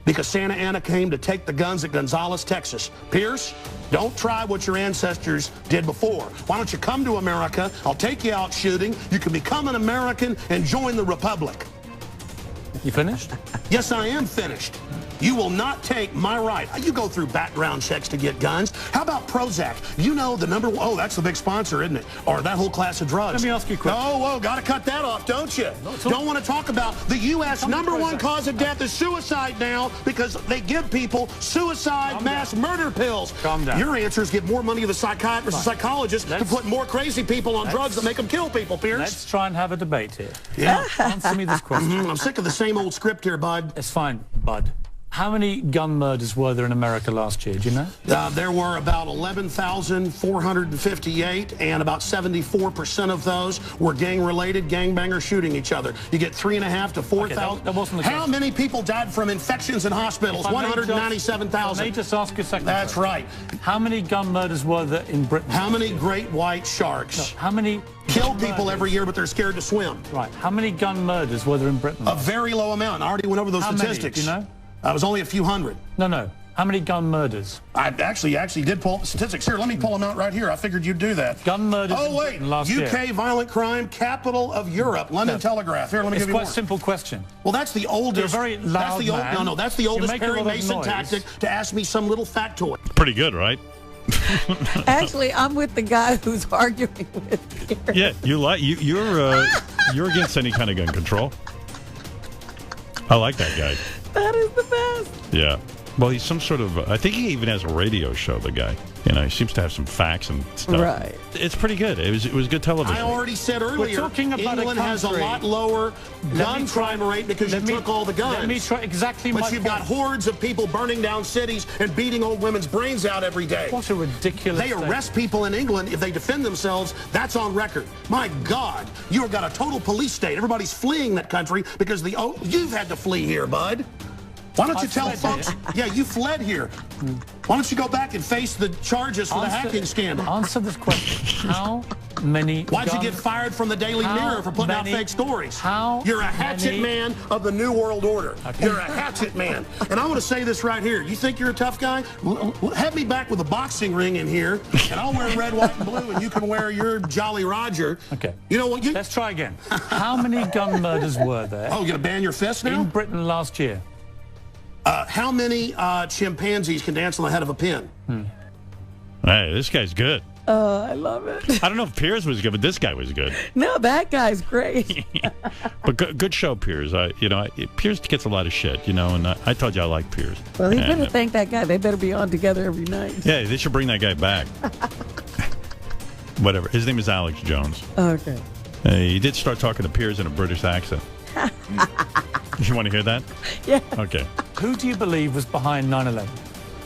Because Santa Anna came to take the guns at Gonzales, Texas. Pierce, don't try what your ancestors did before. Why don't you come to America? I'll take you out shooting. You can become an American and join the Republic. You finished? Yes, I am finished. You will not take my right. You go through background checks to get guns. How about Prozac? You know the number one. Oh, that's the big sponsor, isn't it? Or that whole class of drugs. Let me ask you a question. Oh, got to cut that off, don't you? Don't want to talk about the U.S. number one cause of death is suicide now because they give people suicide mass murder pills. Calm down. Your answer is give more money to the psychiatrists and psychologists to put more crazy people on drugs that make them kill people, Pierce. Let's try and have a debate here. Yeah. Answer me this question. I'm sick of the same old script here, bud. It's fine, bud. How many gun murders were there in America last year? Do you know? There were about 11,458, and about 74% of those were gang-related, gangbangers shooting each other. You get 3,500 to 4,000. That wasn't the How many people died from infections in hospitals? 197,000. Let me just ask you a second. That's right. How many gun murders were there in Britain? How many great white sharks? No, how many kill people every year, but they're scared to swim? Right. How many gun murders were there in Britain? A very low amount. I already went over those statistics. Many, do you know? It was only a few hundred. No. How many gun murders? I actually did pull up the statistics. Here, let me pull them out right here. I figured you'd do that. Gun murders Oh, wait. last year. UK violent crime, capital of Europe. London Telegraph. Here, let me give you more. It's quite a simple question. Well, that's the oldest. You're a very loud man. No, that's the oldest You make a Perry lot of Mason noise. tactic to ask me some little factoid. Pretty good, right? Actually, I'm with the guy who's arguing with you. Yeah, you're against any kind of gun control. I like that guy. That is the best. Yeah. Well, he's some sort of, I think he even has a radio show, the guy. You know, he seems to have some facts and stuff. Right. It's pretty good. It was good television. I already said earlier, We're talking about England has a lot lower gun crime rate because you took all the guns. Let me try exactly my But you've point. got hordes of people burning down cities and beating old women's brains out every day. What a ridiculous They arrest people in England if they defend themselves. That's on record. My God, you've got a total police state. Everybody's fleeing that country because you've had to flee here, bud. Why don't you tell folks? Yeah, you fled here. Why don't you go back and face the charges for the hacking scandal? Answer this question. How many Why'd you get fired from the Daily Mirror for putting out fake stories? You're a hatchet man of the New World Order. Okay. You're a hatchet man. And I want to say this right here. You think you're a tough guy? Have me back with a boxing ring in here, and I'll wear red, white, and blue, and you can wear your Jolly Roger. Okay. You know what? Let's try again. How many gun murders were there? Oh, you're going to ban your fist now? In Britain last year. How many chimpanzees can dance on the head of a pin? Hey, this guy's good. I love it. I don't know if Piers was good, but this guy was good. No, that guy's great. But good show, Piers. Piers gets a lot of shit, and I told you I like Piers. Well, he better thank that guy. They better be on together every night. Yeah, they should bring that guy back. Whatever. His name is Alex Jones. Okay. He did start talking to Piers in a British accent. You want to hear that? Yeah. Okay. Who do you believe was behind 9/11?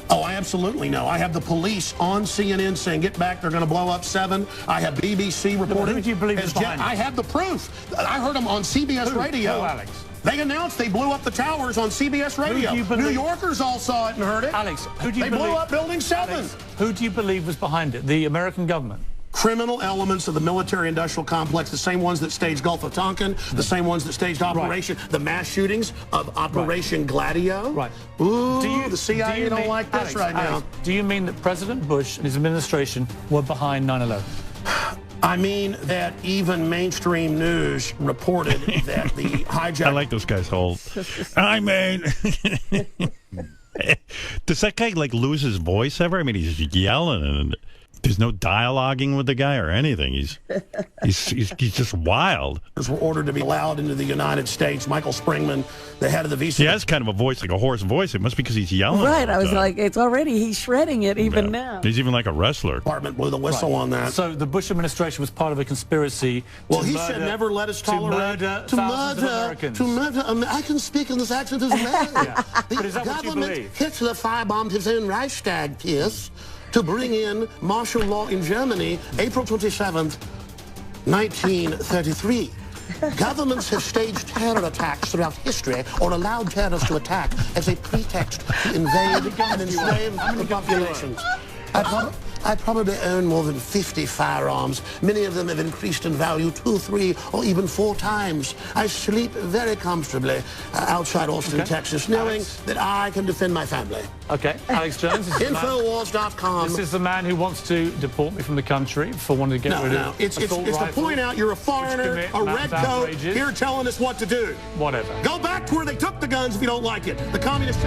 Oh, I absolutely know. I have the police on CNN saying, get back, they're going to blow up 7. I have BBC reporting. Who do you believe is behind it? I have the proof. I heard them on CBS Radio. Who, Alex? They announced they blew up the towers on CBS Radio. New Yorkers all saw it and heard it. Alex, who do you They believe? blew up Building 7. Alex, who do you believe was behind it? The American government? Criminal elements of the military-industrial complex, the same ones that staged Gulf of Tonkin, the same ones that staged the mass shootings of Operation Gladio. Right. Ooh, the CIA don't like this right now. Do you mean that President Bush and his administration were behind 9/11? I mean that even mainstream news reported that the hijack... I like this guy's whole... I mean... Does that guy, lose his voice ever? I mean, he's yelling and... There's no dialoguing with the guy or anything. He's just wild. Were ordered to be allowed into the United States. Michael Springman, the head of the visa. He has kind of a voice, like a hoarse voice. It must be because he's yelling. Right. I was like, it's already, he's shredding it even now. He's even like a wrestler. Department blew the whistle on that. So the Bush administration was part of a conspiracy. Well, he said never let us tolerate to murder. I can speak in this accent as a man. But is that what you believe? Hitler firebombed his own Reichstag, Pierce, to bring in martial law in Germany, April 27th, 1933. Governments have staged terror attacks throughout history or allowed terrorists to attack as a pretext to invade and enslave the populations. I probably own more than 50 firearms. Many of them have increased in value 2, 3, or even 4 times. I sleep very comfortably outside Austin, Texas, knowing that I can defend my family. Okay, Alex Jones. Infowars.com. This is the man who wants to deport me from the country for wanting to get rid of... It's to point out you're a foreigner, a red coat, here telling us what to do. Whatever. Go back to where they took the guns if you don't like it. The communists...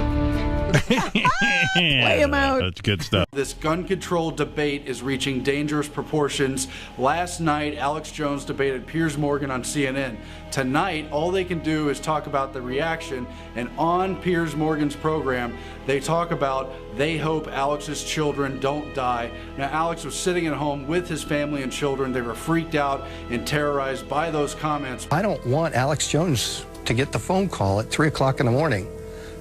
Play him out. That's good stuff. This gun control debate is reaching dangerous proportions. Last night, Alex Jones debated Piers Morgan on CNN. Tonight, all they can do is talk about the reaction, and on Piers Morgan's program, they talk about they hope Alex's children don't die. Now, Alex was sitting at home with his family and children. They were freaked out and terrorized by those comments. I don't want Alex Jones to get the phone call at 3 o'clock in the morning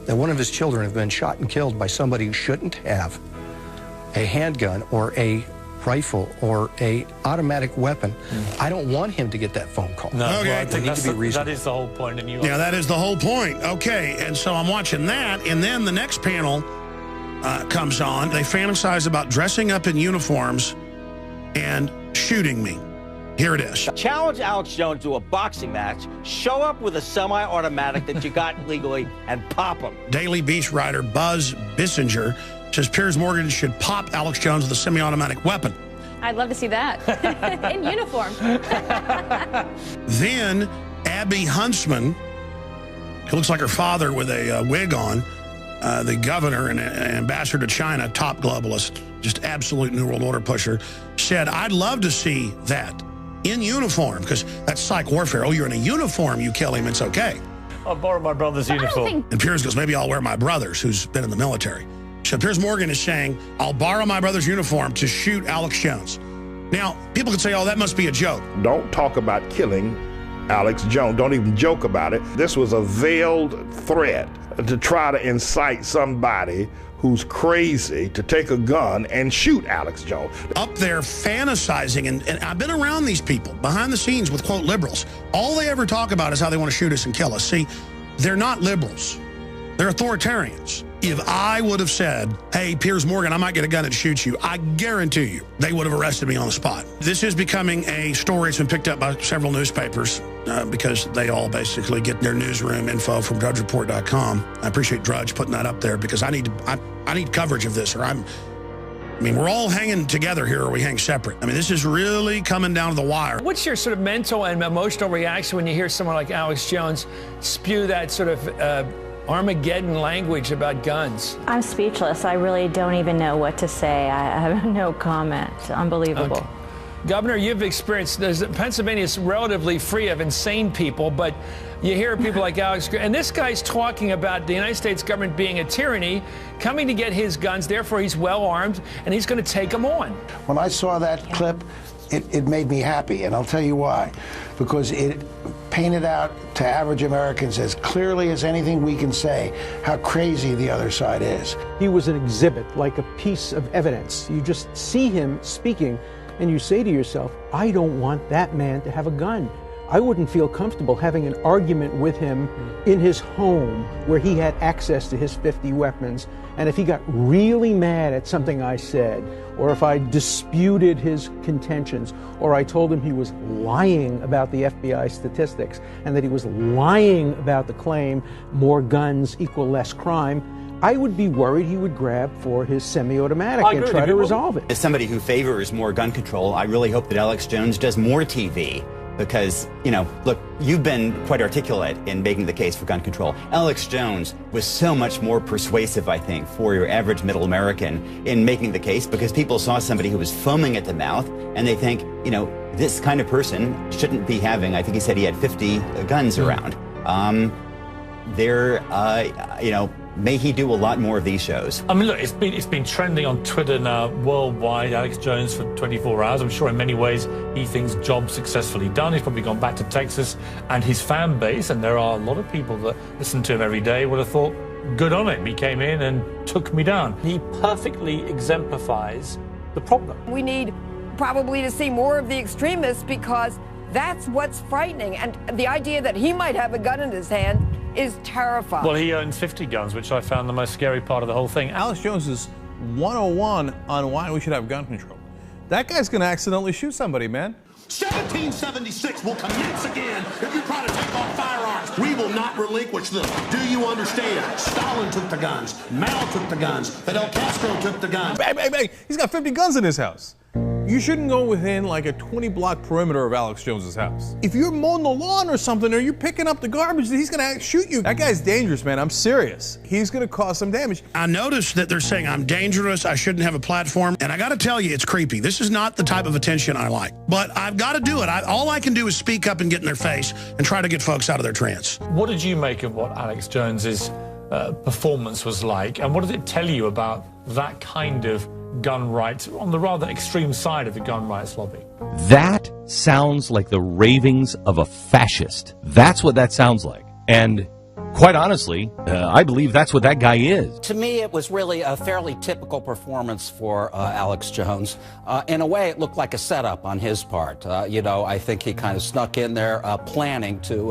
that one of his children have been shot and killed by somebody who shouldn't have a handgun or a rifle or a automatic weapon. I don't want him to get that phone call. No, Okay. well, I think Need to be that is the whole point. And you Yeah, that is the whole point. Okay, and so I'm watching that, and then the next panel comes on. They fantasize about dressing up in uniforms and shooting me. Here it is. Challenge Alex Jones to a boxing match, show up with a semi-automatic that you got legally, and pop him. Daily Beast writer Buzz Bissinger says Piers Morgan should pop Alex Jones with a semi-automatic weapon. I'd love to see that. In uniform. Then Abby Huntsman, who looks like her father with a wig on, the governor and ambassador to China, top globalist, just absolute New World Order pusher, said, I'd love to see that in uniform, because that's psych warfare. Oh, you're in a uniform, you kill him, it's okay. I'll borrow my brother's uniform. And Piers goes, maybe I'll wear my brother's, who's been in the military. So Piers Morgan is saying, I'll borrow my brother's uniform to shoot Alex Jones. Now, people could say, oh, that must be a joke. Don't talk about killing Alex Jones. Don't even joke about it. This was a veiled threat to try to incite somebody who's crazy to take a gun and shoot Alex Jones. Up there fantasizing, and I've been around these people behind the scenes with, quote, liberals. All they ever talk about is how they want to shoot us and kill us. See, they're not liberals. They're authoritarians. If I would have said, hey, Piers Morgan, I might get a gun and shoot you, I guarantee you they would have arrested me on the spot. This is becoming a story that's been picked up by several newspapers because they all basically get their newsroom info from DrudgeReport.com. I appreciate Drudge putting that up there because I need coverage of this, or I mean, we're all hanging together here or we hang separate. I mean, this is really coming down to the wire. What's your sort of mental and emotional reaction when you hear someone like Alex Jones spew that sort of Armageddon language about guns? I'm speechless. I really don't even know what to say. I have no comment. Unbelievable. Okay. Governor, you've experienced, Pennsylvania is relatively free of insane people, but you hear people like Alex, and this guy's talking about the United States government being a tyranny, coming to get his guns, therefore he's well armed, and he's going to take them on. When I saw that clip, it made me happy, and I'll tell you why. Because it painted out to average Americans as clearly as anything we can say how crazy the other side is. He was an exhibit, like a piece of evidence. You just see him speaking, and you say to yourself, I don't want that man to have a gun. I wouldn't feel comfortable having an argument with him in his home where he had access to his 50 weapons. And if he got really mad at something I said, or if I disputed his contentions, or I told him he was lying about the FBI statistics, and that he was lying about the claim more guns equal less crime, I would be worried he would grab for his semi-automatic and try to resolve it. As somebody who favors more gun control, I really hope that Alex Jones does more TV. Because, you know, look, you've been quite articulate in making the case for gun control. Alex Jones was so much more persuasive, I think, for your average middle American in making the case, because people saw somebody who was foaming at the mouth and they think, you know, this kind of person shouldn't be having, I think he said he had 50 guns around. You know, may he do a lot more of these shows. I mean, look, it's been trending on Twitter now worldwide, Alex Jones for 24 hours. I'm sure in many ways he thinks job successfully done. He's probably gone back to Texas, and his fan base, and there are a lot of people that listen to him every day, would have thought, good on him. He came in and took me down. He perfectly exemplifies the problem. We need probably to see more of the extremists, because that's what's frightening. And the idea that he might have a gun in his hand is terrifying. Well, he owns 50 guns, which I found the most scary part of the whole thing. Alex Jones is 101 on why we should have gun control. That guy's going to accidentally shoot somebody, man. 1776 will commence again if you try to take off firearms. We will not relinquish them. Do you understand? Stalin took the guns. Mao took the guns. Fidel Castro took the guns. Bang, bang, bang. He's got 50 guns in his house. You shouldn't go within like a 20-block perimeter of Alex Jones's house. If you're mowing the lawn or something, or you're picking up the garbage, he's gonna shoot you. That guy's dangerous, man. I'm serious. He's gonna cause some damage. I noticed that they're saying I'm dangerous, I shouldn't have a platform, and I gotta tell you, it's creepy. This is not the type of attention I like. But I've gotta do it. All I can do is speak up and get in their face and try to get folks out of their trance. What did you make of what Alex Jones's performance was like, and what did it tell you about that kind of gun rights on the rather extreme side of the gun rights lobby? That sounds like the ravings of a fascist. That's what that sounds like. And quite honestly, I believe that's what that guy is. To me, it was really a fairly typical performance for Alex Jones. In a way, it looked like a setup on his part. You know, I think he kind of snuck in there planning to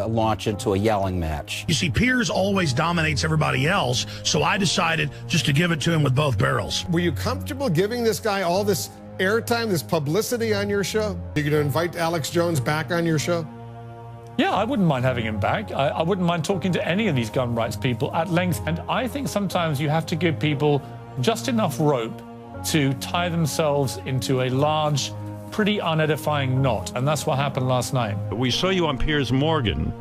launch into a yelling match. You see, Piers always dominates everybody else, so I decided just to give it to him with both barrels. Were you comfortable giving this guy all this airtime, this publicity on your show? You're going to invite Alex Jones back on your show? Yeah, I wouldn't mind having him back. I wouldn't mind talking to any of these gun rights people at length. And I think sometimes you have to give people just enough rope to tie themselves into a large, pretty unedifying knot. And that's what happened last night. We saw you on Piers Morgan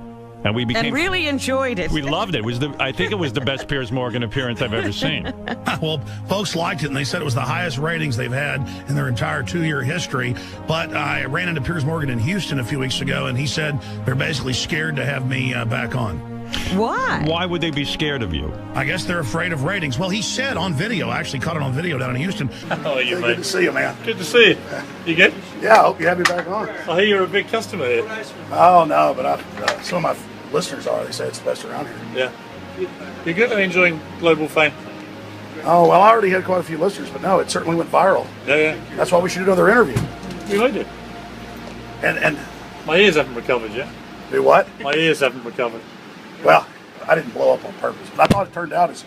And we became and really enjoyed it. We loved it. I think it was the best Piers Morgan appearance I've ever seen. Well, folks liked it, and they said it was the highest ratings they've had in their entire 2-year history. But I ran into Piers Morgan in Houston a few weeks ago, and he said they're basically scared to have me back on. Why? Why would they be scared of you? I guess they're afraid of ratings. Well, he said on video, I actually caught it on video down in Houston. How are you, mate? Good to see you, man. Good to see you. You good? Yeah, I hope you have me back on. I hear you're a big customer here. Oh, no, but some of my listeners are. They say it's the best around here. Yeah. You good? Are you enjoying global fame? Oh, well, I already had quite a few listeners, but no, it certainly went viral. Yeah. That's why we should do another interview. We might do. And my ears haven't recovered yet. Do what? My ears haven't recovered. Well, I didn't blow up on purpose, but I thought it turned out as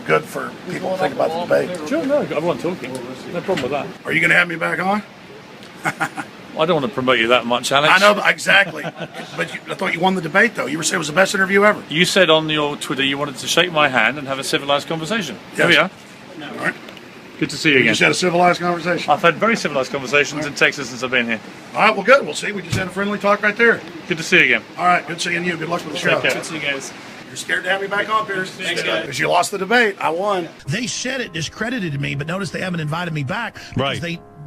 good for people to think about the debate. Sure, no, everyone talking. No problem with that. Are you going to have me back on? I don't want to promote you that much, Alex. I know, exactly. But I thought you won the debate, though. You were saying it was the best interview ever. You said on your Twitter you wanted to shake my hand and have a civilized conversation. Yes. Here we are. All right. Good to see you again. You just had a civilized conversation. I've had very civilized conversations in Texas since I've been here. All right, well, good. We'll see. We just had a friendly talk right there. Good to see you again. All right, good seeing you. Good luck with the show. Good to see you guys. You're scared to have me back on, Piers. Thanks, guys. Because you lost the debate. I won. They said it discredited me, but notice they haven't invited me back. Because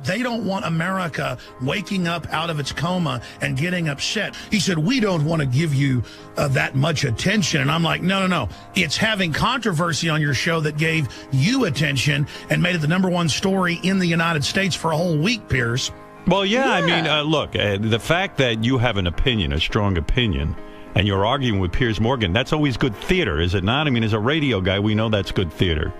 they don't want America waking up out of its coma and getting upset. He said, we don't want to give you that much attention. And I'm like, no. It's having controversy on your show that gave you attention and made it the #1 story in the United States for a whole week, Piers. Well, yeah. I mean, look, the fact that you have an opinion, a strong opinion, and you're arguing with Piers Morgan, that's always good theater, is it not? I mean, as a radio guy, we know that's good theater.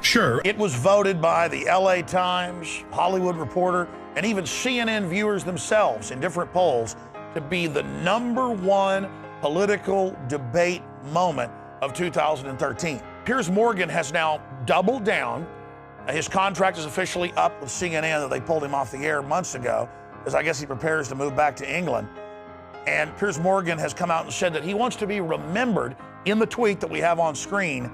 Sure. It was voted by the LA Times, Hollywood Reporter, and even CNN viewers themselves in different polls to be the #1 political debate moment of 2013. Piers Morgan has now doubled down. His contract is officially up with CNN that they pulled him off the air months ago, as I guess he prepares to move back to England. And Piers Morgan has come out and said that he wants to be remembered in the tweet that we have on screen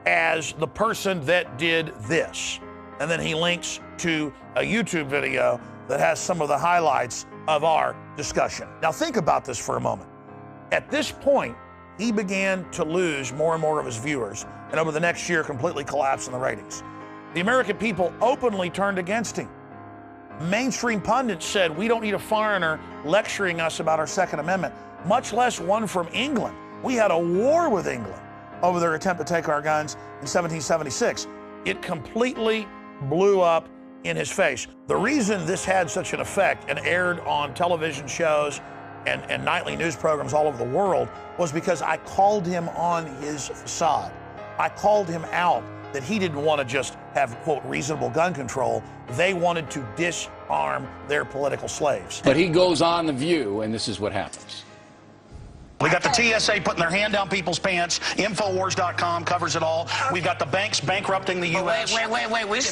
as the person that did this. And then he links to a YouTube video that has some of the highlights of our discussion. Now think about this for a moment. At this point, he began to lose more and more of his viewers, and over the next year completely collapsed in the ratings. The American people openly turned against him. Mainstream pundits said, we don't need a foreigner lecturing us about our Second Amendment, much less one from England. We had a war with England over their attempt to take our guns in 1776. It completely blew up in his face. The reason this had such an effect and aired on television shows and nightly news programs all over the world was because I called him on his facade. I called him out that he didn't want to just have, quote, reasonable gun control. They wanted to disarm their political slaves. But he goes on The View, and this is what happens. We got the TSA putting their hand down people's pants. Infowars.com covers it all. We've got the banks bankrupting the U.S. Wait. Let's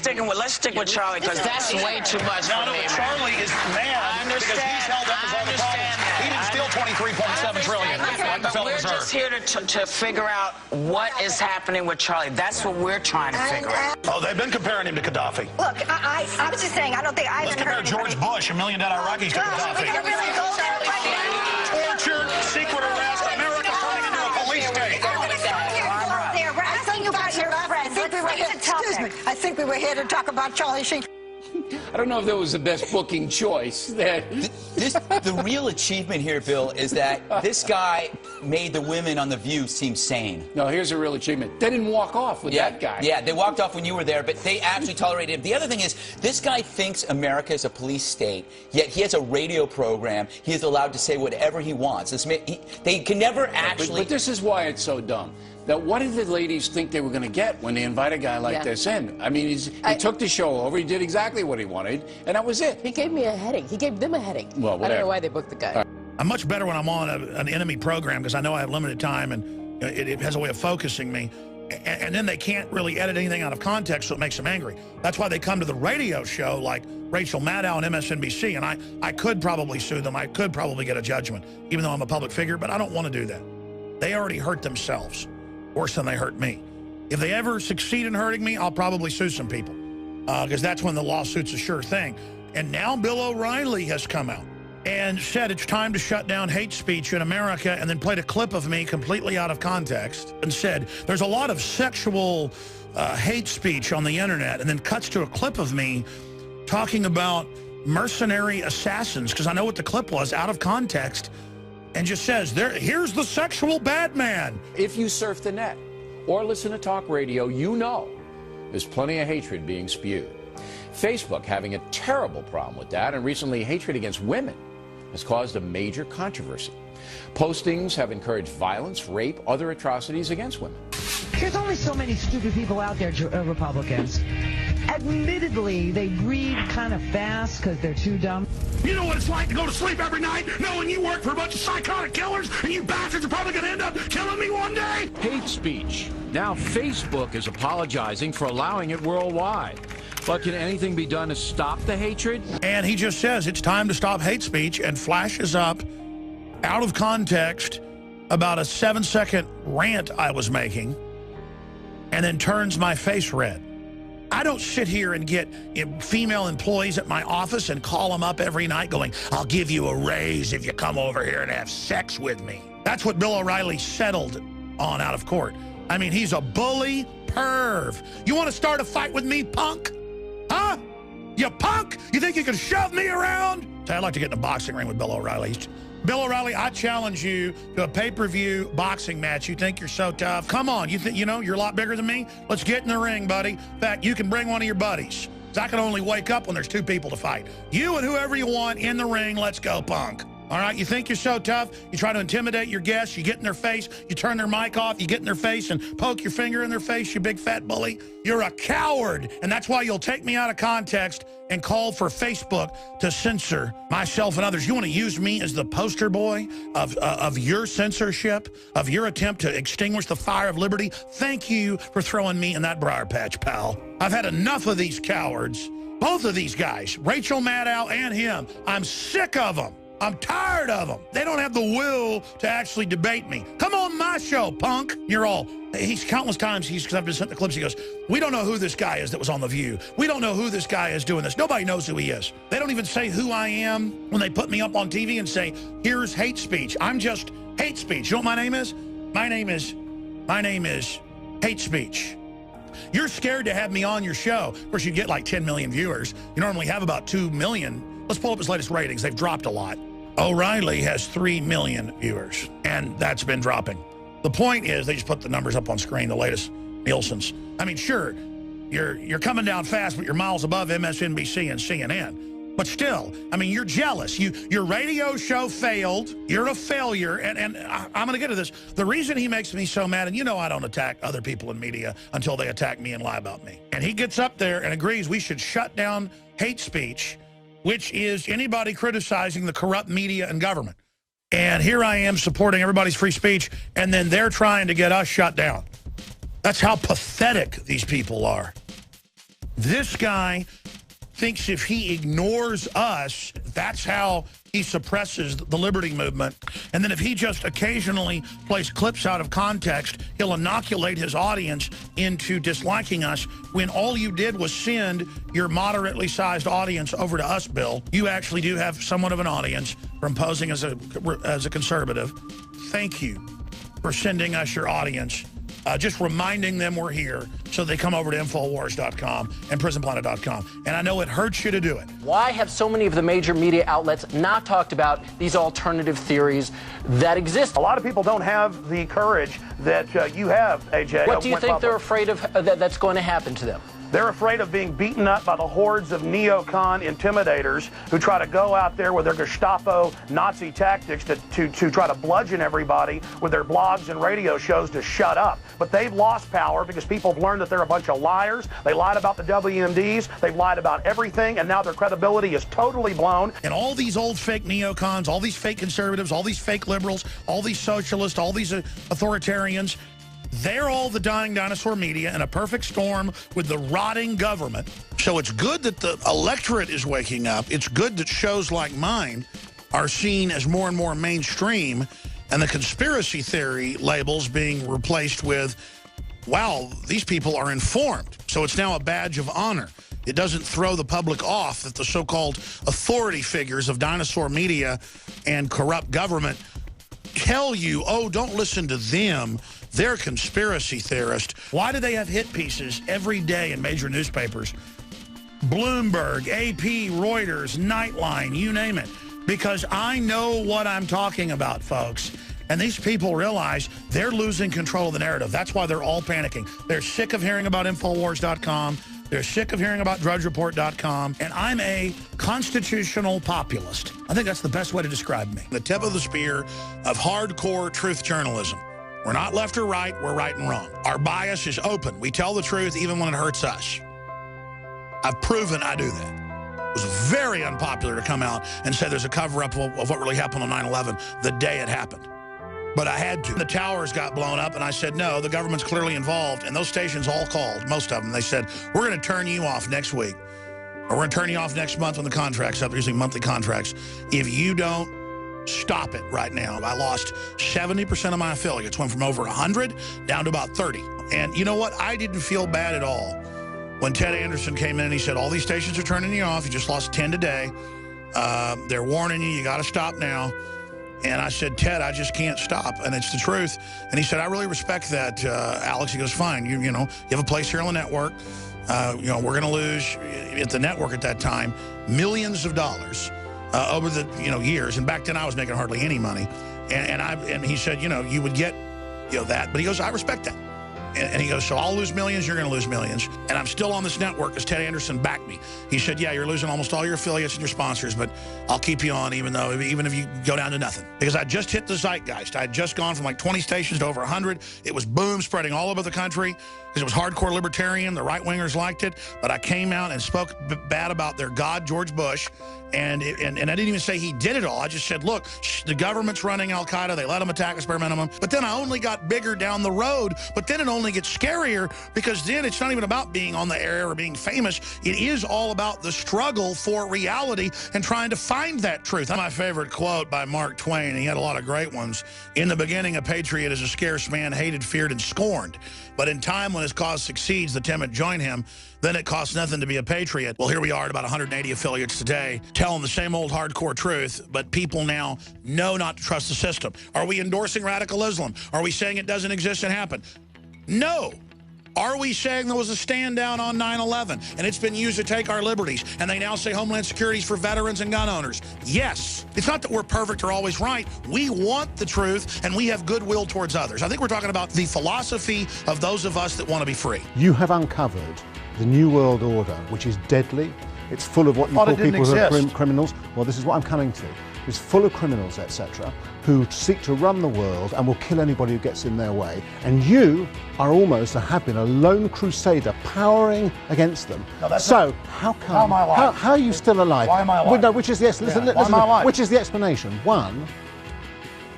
stick with Charlie, because that's way too much for me. Charlie is mad because he's held up as all the problems. He didn't steal $23.7 trillion. But we're just here to figure out what is happening with Charlie. That's what we're trying to figure out. Oh, they've been comparing him to Gaddafi. Look, I was just saying, I don't think I Let's compare George Bush, $1 million Iraqis, to Gaddafi. Torture, secret arrest, America turning into a police state. Excuse me. I think we were here to talk about Charlie Sheen. I don't know if that was the best booking choice. The real achievement here, Bill, is that this guy made the women on The View seem sane. No, here's a real achievement. They didn't walk off with that guy. Yeah, they walked off when you were there, but they actually tolerated him. The other thing is, this guy thinks America is a police state, yet he has a radio program. He is allowed to say whatever he wants. They can never actually... But this is why it's so dumb. Now, what did the ladies think they were going to get when they invite a guy like this in? I mean, he took the show over, he did exactly what he wanted, and that was it. He gave me a headache. He gave them a headache. Well, whatever. I don't know why they booked the guy. I'm much better when I'm on an enemy program because I know I have limited time and it has a way of focusing me. And then they can't really edit anything out of context, so it makes them angry. That's why they come to the radio show like Rachel Maddow and MSNBC, and I could probably sue them. I could probably get a judgment, even though I'm a public figure, but I don't want to do that. They already hurt themselves worse than they hurt me. If they ever succeed in hurting me, I'll probably sue some people because that's when the lawsuit's a sure thing. And now Bill O'Reilly has come out and said it's time to shut down hate speech in America, and then played a clip of me completely out of context and said there's a lot of sexual hate speech on the internet, and then cuts to a clip of me talking about mercenary assassins, because I know what the clip was out of context, and just says, here's the sexual bad man. If you surf the net or listen to talk radio, you know there's plenty of hatred being spewed. Facebook having a terrible problem with that, and recently hatred against women has caused a major controversy. Postings have encouraged violence, rape, other atrocities against women. There's only so many stupid people out there, Republicans. Admittedly, they breed kind of fast because they're too dumb. You know what it's like to go to sleep every night knowing you work for a bunch of psychotic killers and you bastards are probably going to end up killing me one day? Hate speech. Now Facebook is apologizing for allowing it worldwide. But can anything be done to stop the hatred? And he just says it's time to stop hate speech and flashes up out of context about a 7-second rant I was making and then turns my face red. I don't sit here and get female employees at my office and call them up every night going, I'll give you a raise if you come over here and have sex with me. That's what Bill O'Reilly settled on out of court. I mean, he's a bully perv. You want to start a fight with me, punk? Huh? You punk? You think you can shove me around? So I'd like to get in a boxing ring with Bill O'Reilly. Bill O'Reilly, I challenge you to a pay-per-view boxing match. You think you're so tough? Come on, you think you're a lot bigger than me? Let's get in the ring, buddy. In fact, you can bring one of your buddies. I can only wake up when there's 2 people to fight. You and whoever you want in the ring. Let's go, punk. All right, you think you're so tough? You try to intimidate your guests. You get in their face. You turn their mic off. You get in their face and poke your finger in their face, you big fat bully. You're a coward, and that's why you'll take me out of context and call for Facebook to censor myself and others. You want to use me as the poster boy of your censorship, of your attempt to extinguish the fire of liberty? Thank you for throwing me in that briar patch, pal. I've had enough of these cowards. Both of these guys, Rachel Maddow and him. I'm sick of them. I'm tired of them. They don't have the will to actually debate me. Come on my show, punk. You're all. He's countless times, because I've been sent the clips, he goes, we don't know who this guy is that was on The View. We don't know who this guy is doing this. Nobody knows who he is. They don't even say who I am when they put me up on TV and say, here's hate speech. I'm just hate speech. You know what my name is? My name is hate speech. You're scared to have me on your show. Of course, you get like 10 million viewers. You normally have about 2 million. Let's pull up his latest ratings. They've dropped a lot. O'Reilly has 3 million viewers, and that's been dropping. The point is, they just put the numbers up on screen, the latest Nielsen's. I mean, sure, you're coming down fast, but you're miles above MSNBC and CNN. But still, I mean, you're jealous. Your radio show failed. You're a failure, and I'm going to get to this. The reason he makes me so mad, and you know I don't attack other people in media until they attack me and lie about me. And he gets up there and agrees we should shut down hate speech, which is anybody criticizing the corrupt media and government. And here I am supporting everybody's free speech, and then they're trying to get us shut down. That's how pathetic these people are. This guy thinks if he ignores us, that's how he suppresses the liberty movement. And then if he just occasionally plays clips out of context, he'll inoculate his audience into disliking us when all you did was send your moderately sized audience over to us, Bill. You actually do have somewhat of an audience from posing as a conservative. Thank you for sending us your audience. Just reminding them we're here so they come over to Infowars.com and PrisonPlanet.com. And I know it hurts you to do it. Why have so many of the major media outlets not talked about these alternative theories that exist? A lot of people don't have the courage that you have, AJ. What do you think they're afraid of that's going to happen to them? They're afraid of being beaten up by the hordes of neocon intimidators who try to go out there with their Gestapo Nazi tactics to try to bludgeon everybody with their blogs and radio shows to shut up. But they've lost power because people have learned that they're a bunch of liars. They lied about the WMDs. They've lied about everything, and now their credibility is totally blown. And all these old fake neocons, all these fake conservatives, all these fake liberals, all these socialists, all these authoritarians, they're all the dying dinosaur media in a perfect storm with the rotting government. So it's good that the electorate is waking up. It's good that shows like mine are seen as more and more mainstream, and the conspiracy theory labels being replaced with, wow, these people are informed. So it's now a badge of honor. It doesn't throw the public off that the so-called authority figures of dinosaur media and corrupt government tell you, oh, don't listen to them. They're conspiracy theorists. Why do they have hit pieces every day in major newspapers? Bloomberg, AP, Reuters, Nightline, you name it. Because I know what I'm talking about, folks. And these people realize they're losing control of the narrative. That's why they're all panicking. They're sick of hearing about Infowars.com. They're sick of hearing about DrudgeReport.com. And I'm a constitutional populist. I think that's the best way to describe me. The tip of the spear of hardcore truth journalism. We're not left or right. We're right and wrong. Our bias is open. We tell the truth even when it hurts us. I've proven I do that. It was very unpopular to come out and say there's a cover-up of what really happened on 9/11 the day it happened. But I had to. The towers got blown up, and I said, no, the government's clearly involved. And those stations all called, most of them. They said, we're going to turn you off next week. Or we're going to turn you off next month when the contract's up. They're using monthly contracts. If you don't stop it right now. I lost 70% of my affiliates. Went from over 100 down to about 30. And you know what? I didn't feel bad at all. When Ted Anderson came in and he said, all these stations are turning you off. You just lost 10 today. They're warning you. You got to stop now. And I said, Ted, I just can't stop. And it's the truth. And he said, I really respect that, Alex. He goes, fine. You know, you have a place here on the network. You know, we're going to lose at the network at that time millions of dollars over the years. And back then I was making hardly any money. And he said, you would get that. But he goes, I respect that. And he goes, so I'll lose millions, you're going to lose millions. And I'm still on this network because Ted Anderson backed me. He said, yeah, you're losing almost all your affiliates and your sponsors, but I'll keep you on even if you go down to nothing. Because I just hit the zeitgeist. I had just gone from like 20 stations to over 100. It was boom, spreading all over the country because it was hardcore libertarian. The right-wingers liked it. But I came out and spoke bad about their god, George Bush. And I didn't even say he did it all. I just said, look, the government's running Al-Qaeda. They let them attack us bare minimum. But then I only got bigger down the road. But then it only gets scarier because then it's not even about being on the air or being famous. It is all about the struggle for reality and trying to find that truth. My favorite quote by Mark Twain, he had a lot of great ones. In the beginning, a patriot is a scarce man, hated, feared, and scorned. But in time, when his cause succeeds, the timid join him. Then it costs nothing to be a patriot. Well, here we are at about 180 affiliates today, telling the same old hardcore truth, but people now know not to trust the system. Are we endorsing radical Islam? Are we saying it doesn't exist and happen? No. Are we saying there was a stand down on 9/11 and it's been used to take our liberties and they now say Homeland Security is for veterans and gun owners? Yes. It's not that we're perfect or always right. We want the truth and we have goodwill towards others. I think we're talking about the philosophy of those of us that want to be free. You have uncovered the New World Order, which is deadly. It's full of what you call people who are criminals. Well, this is what I'm coming to. It's full of criminals, etc., who seek to run the world and will kill anybody who gets in their way. And you are almost, have been, a lone crusader powering against them. No, so how come? How am I alive? How are you still alive? Why am I alive? Well, no, which is yes. Listen, Why am I alive? Which is the explanation? One,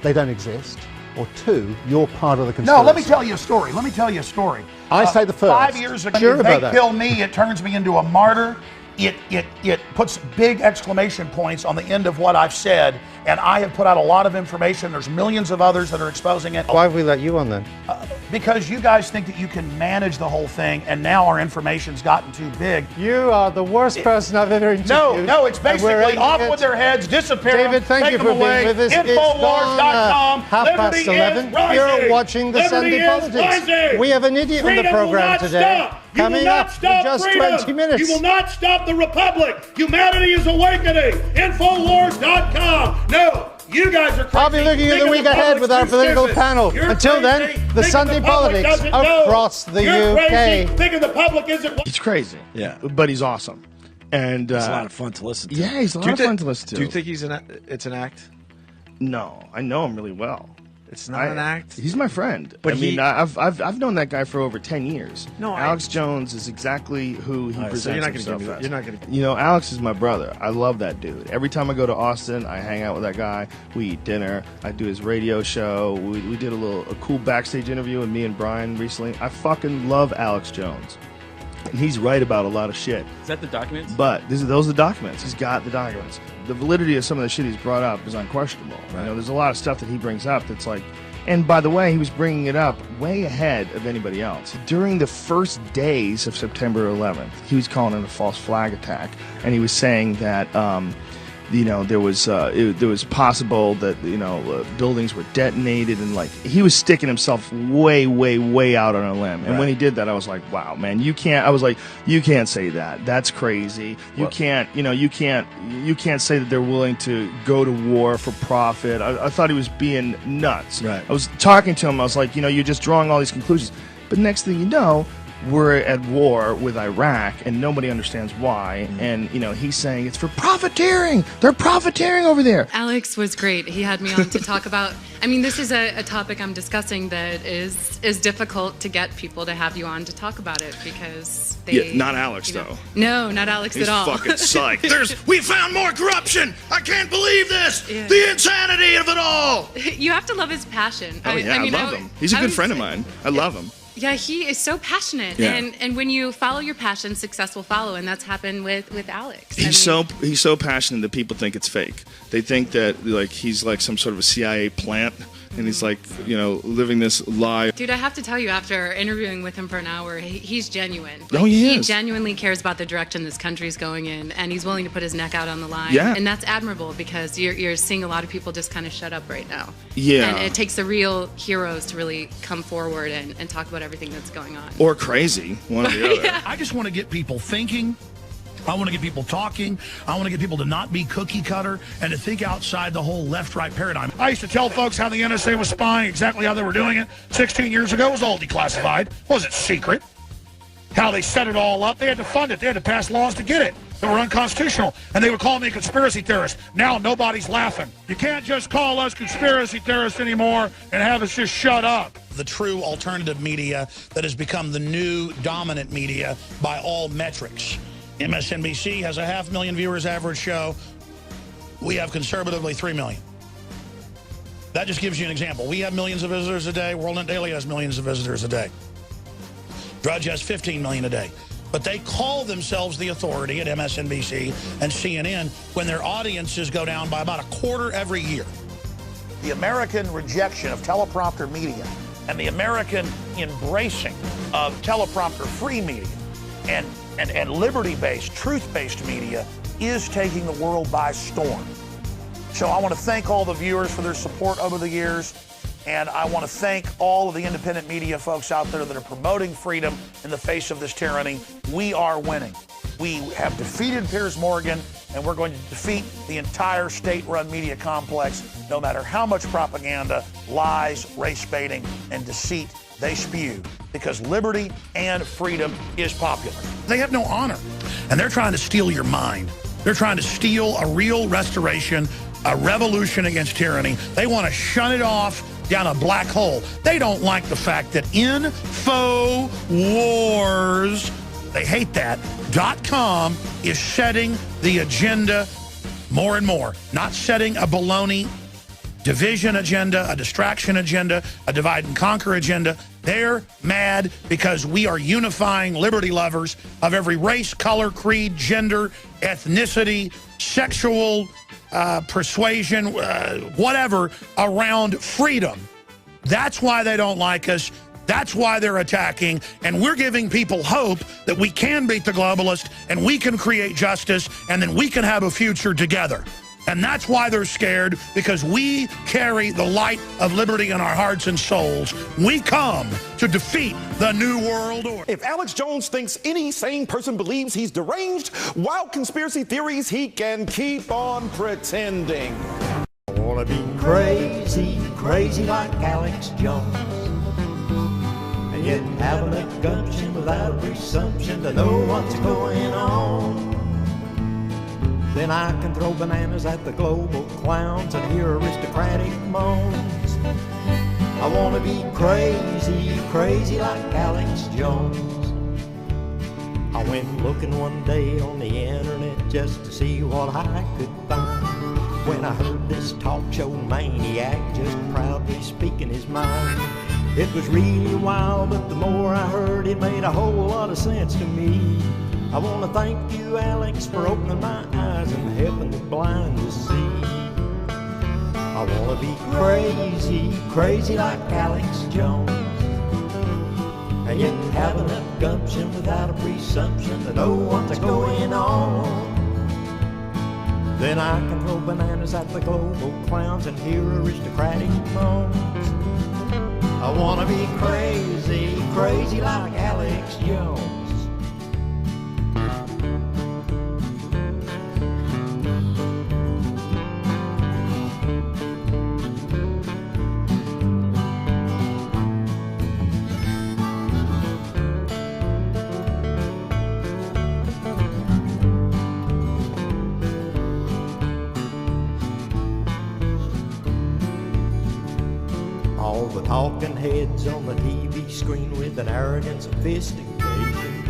they don't exist. Or two, you're part of the conspiracy. No, let me tell you a story. Let me tell you a story. I say the first. 5 years ago, if they kill me, it turns me into a martyr. It puts big exclamation points on the end of what I've said, and I have put out a lot of information. There's millions of others that are exposing it. Why have we let you on then? Because you guys think that you can manage the whole thing, and now our information's gotten too big. You are the worst person I've ever interviewed. No, it's basically off with their heads, disappear. David, thank you for being with us. Infowars.com. Half past 11. You're watching the Sunday Politics. We have an idiot on the program today. Coming up in just 20 minutes. You will not stop the Republic. Humanity is awakening. Infowars.com. No, you guys are crazy. I'll be looking at the week ahead with our political panel. Until then, the Sunday Politics across the UK. Crazy. Thinking the public isn't. He's crazy. Yeah. But he's awesome. And it's a lot of fun to listen to. Yeah, he's a lot of fun to listen to. Do you think it's an act? No, I know him really well. It's not an act. He's my friend. But I've known that guy for over 10 years. No, Alex Jones is exactly who he presents himself as. You're not going to. You know, Alex is my brother. I love that dude. Every time I go to Austin, I hang out with that guy. We eat dinner. I do his radio show. We did a cool backstage interview with me and Brian recently. I fucking love Alex Jones. And he's right about a lot of shit. Is that the documents? But those are the documents. He's got the documents. The validity of some of the shit he's brought up is unquestionable. Right. You know, there's a lot of stuff that he brings up that's like, And by the way, he was bringing it up way ahead of anybody else. During the first days of September 11th, he was calling it a false flag attack, and he was saying that there was possible that buildings were detonated, and like he was sticking himself way out on a limb. And when he did that, I was like, wow, man, you can't. I was like, you can't say that. That's crazy. You can't say that they're willing to go to war for profit. I thought he was being nuts. Right. I was talking to him. I was like, you're just drawing all these conclusions. But next thing you know, we're at war with Iraq, and nobody understands why. And, he's saying it's for profiteering. They're profiteering over there. Alex was great. He had me on to talk about, this is a topic I'm discussing that is difficult to get people to have you on to talk about it because they... Yeah, not Alex, though. No, not Alex at all. He's fucking psyched. We found more corruption. I can't believe this. Yeah. The insanity of it all. You have to love his passion. Oh, I love him. He's a good friend of mine. I love him. Yeah, he is so passionate, and when you follow your passion, success will follow, and that's happened with Alex. He's so passionate that people think it's fake. They think that he's like some sort of a CIA plant, and he's living this lie. Dude, I have to tell you, after interviewing with him for an hour, he's genuine. He is. He genuinely cares about the direction this country's going in, and he's willing to put his neck out on the line. Yeah. And that's admirable because you're seeing a lot of people just kind of shut up right now. Yeah. And it takes the real heroes to really come forward and talk about everything that's going on. Or crazy, one or the other. Yeah. I just want to get people thinking. I want to get people talking. I want to get people to not be cookie cutter and to think outside the whole left-right paradigm. I used to tell folks how the NSA was spying, exactly how they were doing it 16 years ago. It was all declassified. It wasn't secret. How they set it all up. They had to fund it. They had to pass laws to get it. They were unconstitutional. And they would call me a conspiracy theorist. Now nobody's laughing. You can't just call us conspiracy theorists anymore and have us just shut up. The true alternative media that has become the new dominant media by all metrics. MSNBC has 500,000 viewers average show. We have conservatively 3 million. That just gives you an example. We have millions of visitors a day. World Net Daily has millions of visitors a day. Drudge has 15 million a day. But they call themselves the authority at MSNBC and CNN when their audiences go down by about 1/4 every year. The American rejection of teleprompter media and the American embracing of teleprompter-free media and liberty-based, truth-based media is taking the world by storm. So I want to thank all the viewers for their support over the years, and I want to thank all of the independent media folks out there that are promoting freedom in the face of this tyranny. We are winning. We have defeated Piers Morgan, and we're going to defeat the entire state-run media complex, no matter how much propaganda, lies, race baiting, and deceit they spew, because liberty and freedom is popular. They have no honor, and they're trying to steal your mind. They're trying to steal a real restoration, a revolution against tyranny. They want to shut it off down a black hole. They don't like the fact that InfoWars, they hate that, .com is setting the agenda more and more, not setting a baloney division agenda, a distraction agenda, a divide and conquer agenda. They're mad because we are unifying liberty lovers of every race, color, creed, gender, ethnicity, sexual persuasion, whatever, around freedom. That's why they don't like us. That's why they're attacking. And we're giving people hope that we can beat the globalists and we can create justice and then we can have a future together. And that's why they're scared, because we carry the light of liberty in our hearts and souls. We come to defeat the New World Order. If Alex Jones thinks any sane person believes he's deranged, wild conspiracy theories, he can keep on pretending. I wanna be crazy, crazy like Alex Jones, and yet having a gumption without a presumption to know what's going on. Then I can throw bananas at the global clowns and hear aristocratic moans. I want to be crazy, crazy like Alex Jones. I went looking one day on the internet just to see what I could find, when I heard this talk show maniac just proudly speaking his mind. It was really wild, but the more I heard, it made a whole lot of sense to me. I want to thank you, Alex, for opening my eyes and helping the blind to see. I want to be crazy, crazy like Alex Jones, and yet have enough gumption without a presumption to know what's going on. Then I can throw bananas at the global clowns and hear aristocratic moans. I wanna be crazy, crazy like Alex Jones. All the talking heads on the TV screen with an arrogant sophistication,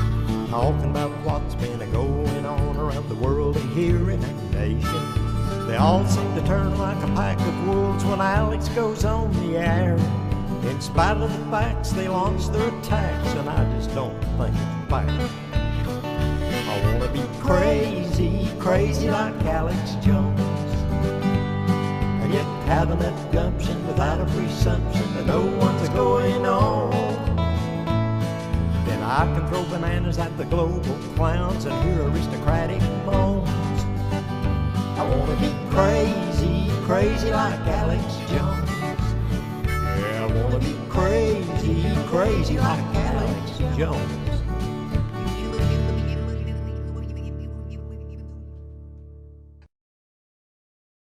talking about what's been going on around the world and here in our nation. They all seem to turn like a pack of wolves when Alex goes on the air. In spite of the facts, they launch their attacks, and I just don't think it's fair. I wanna be crazy, crazy like Alex Jones, and yet have enough gumption without a presumption to know what's going on. Then I can throw bananas at the global clowns and hear aristocratic moans. I wanna be crazy, crazy like Alex Jones. Yeah, I wanna be crazy, crazy like Alex Jones.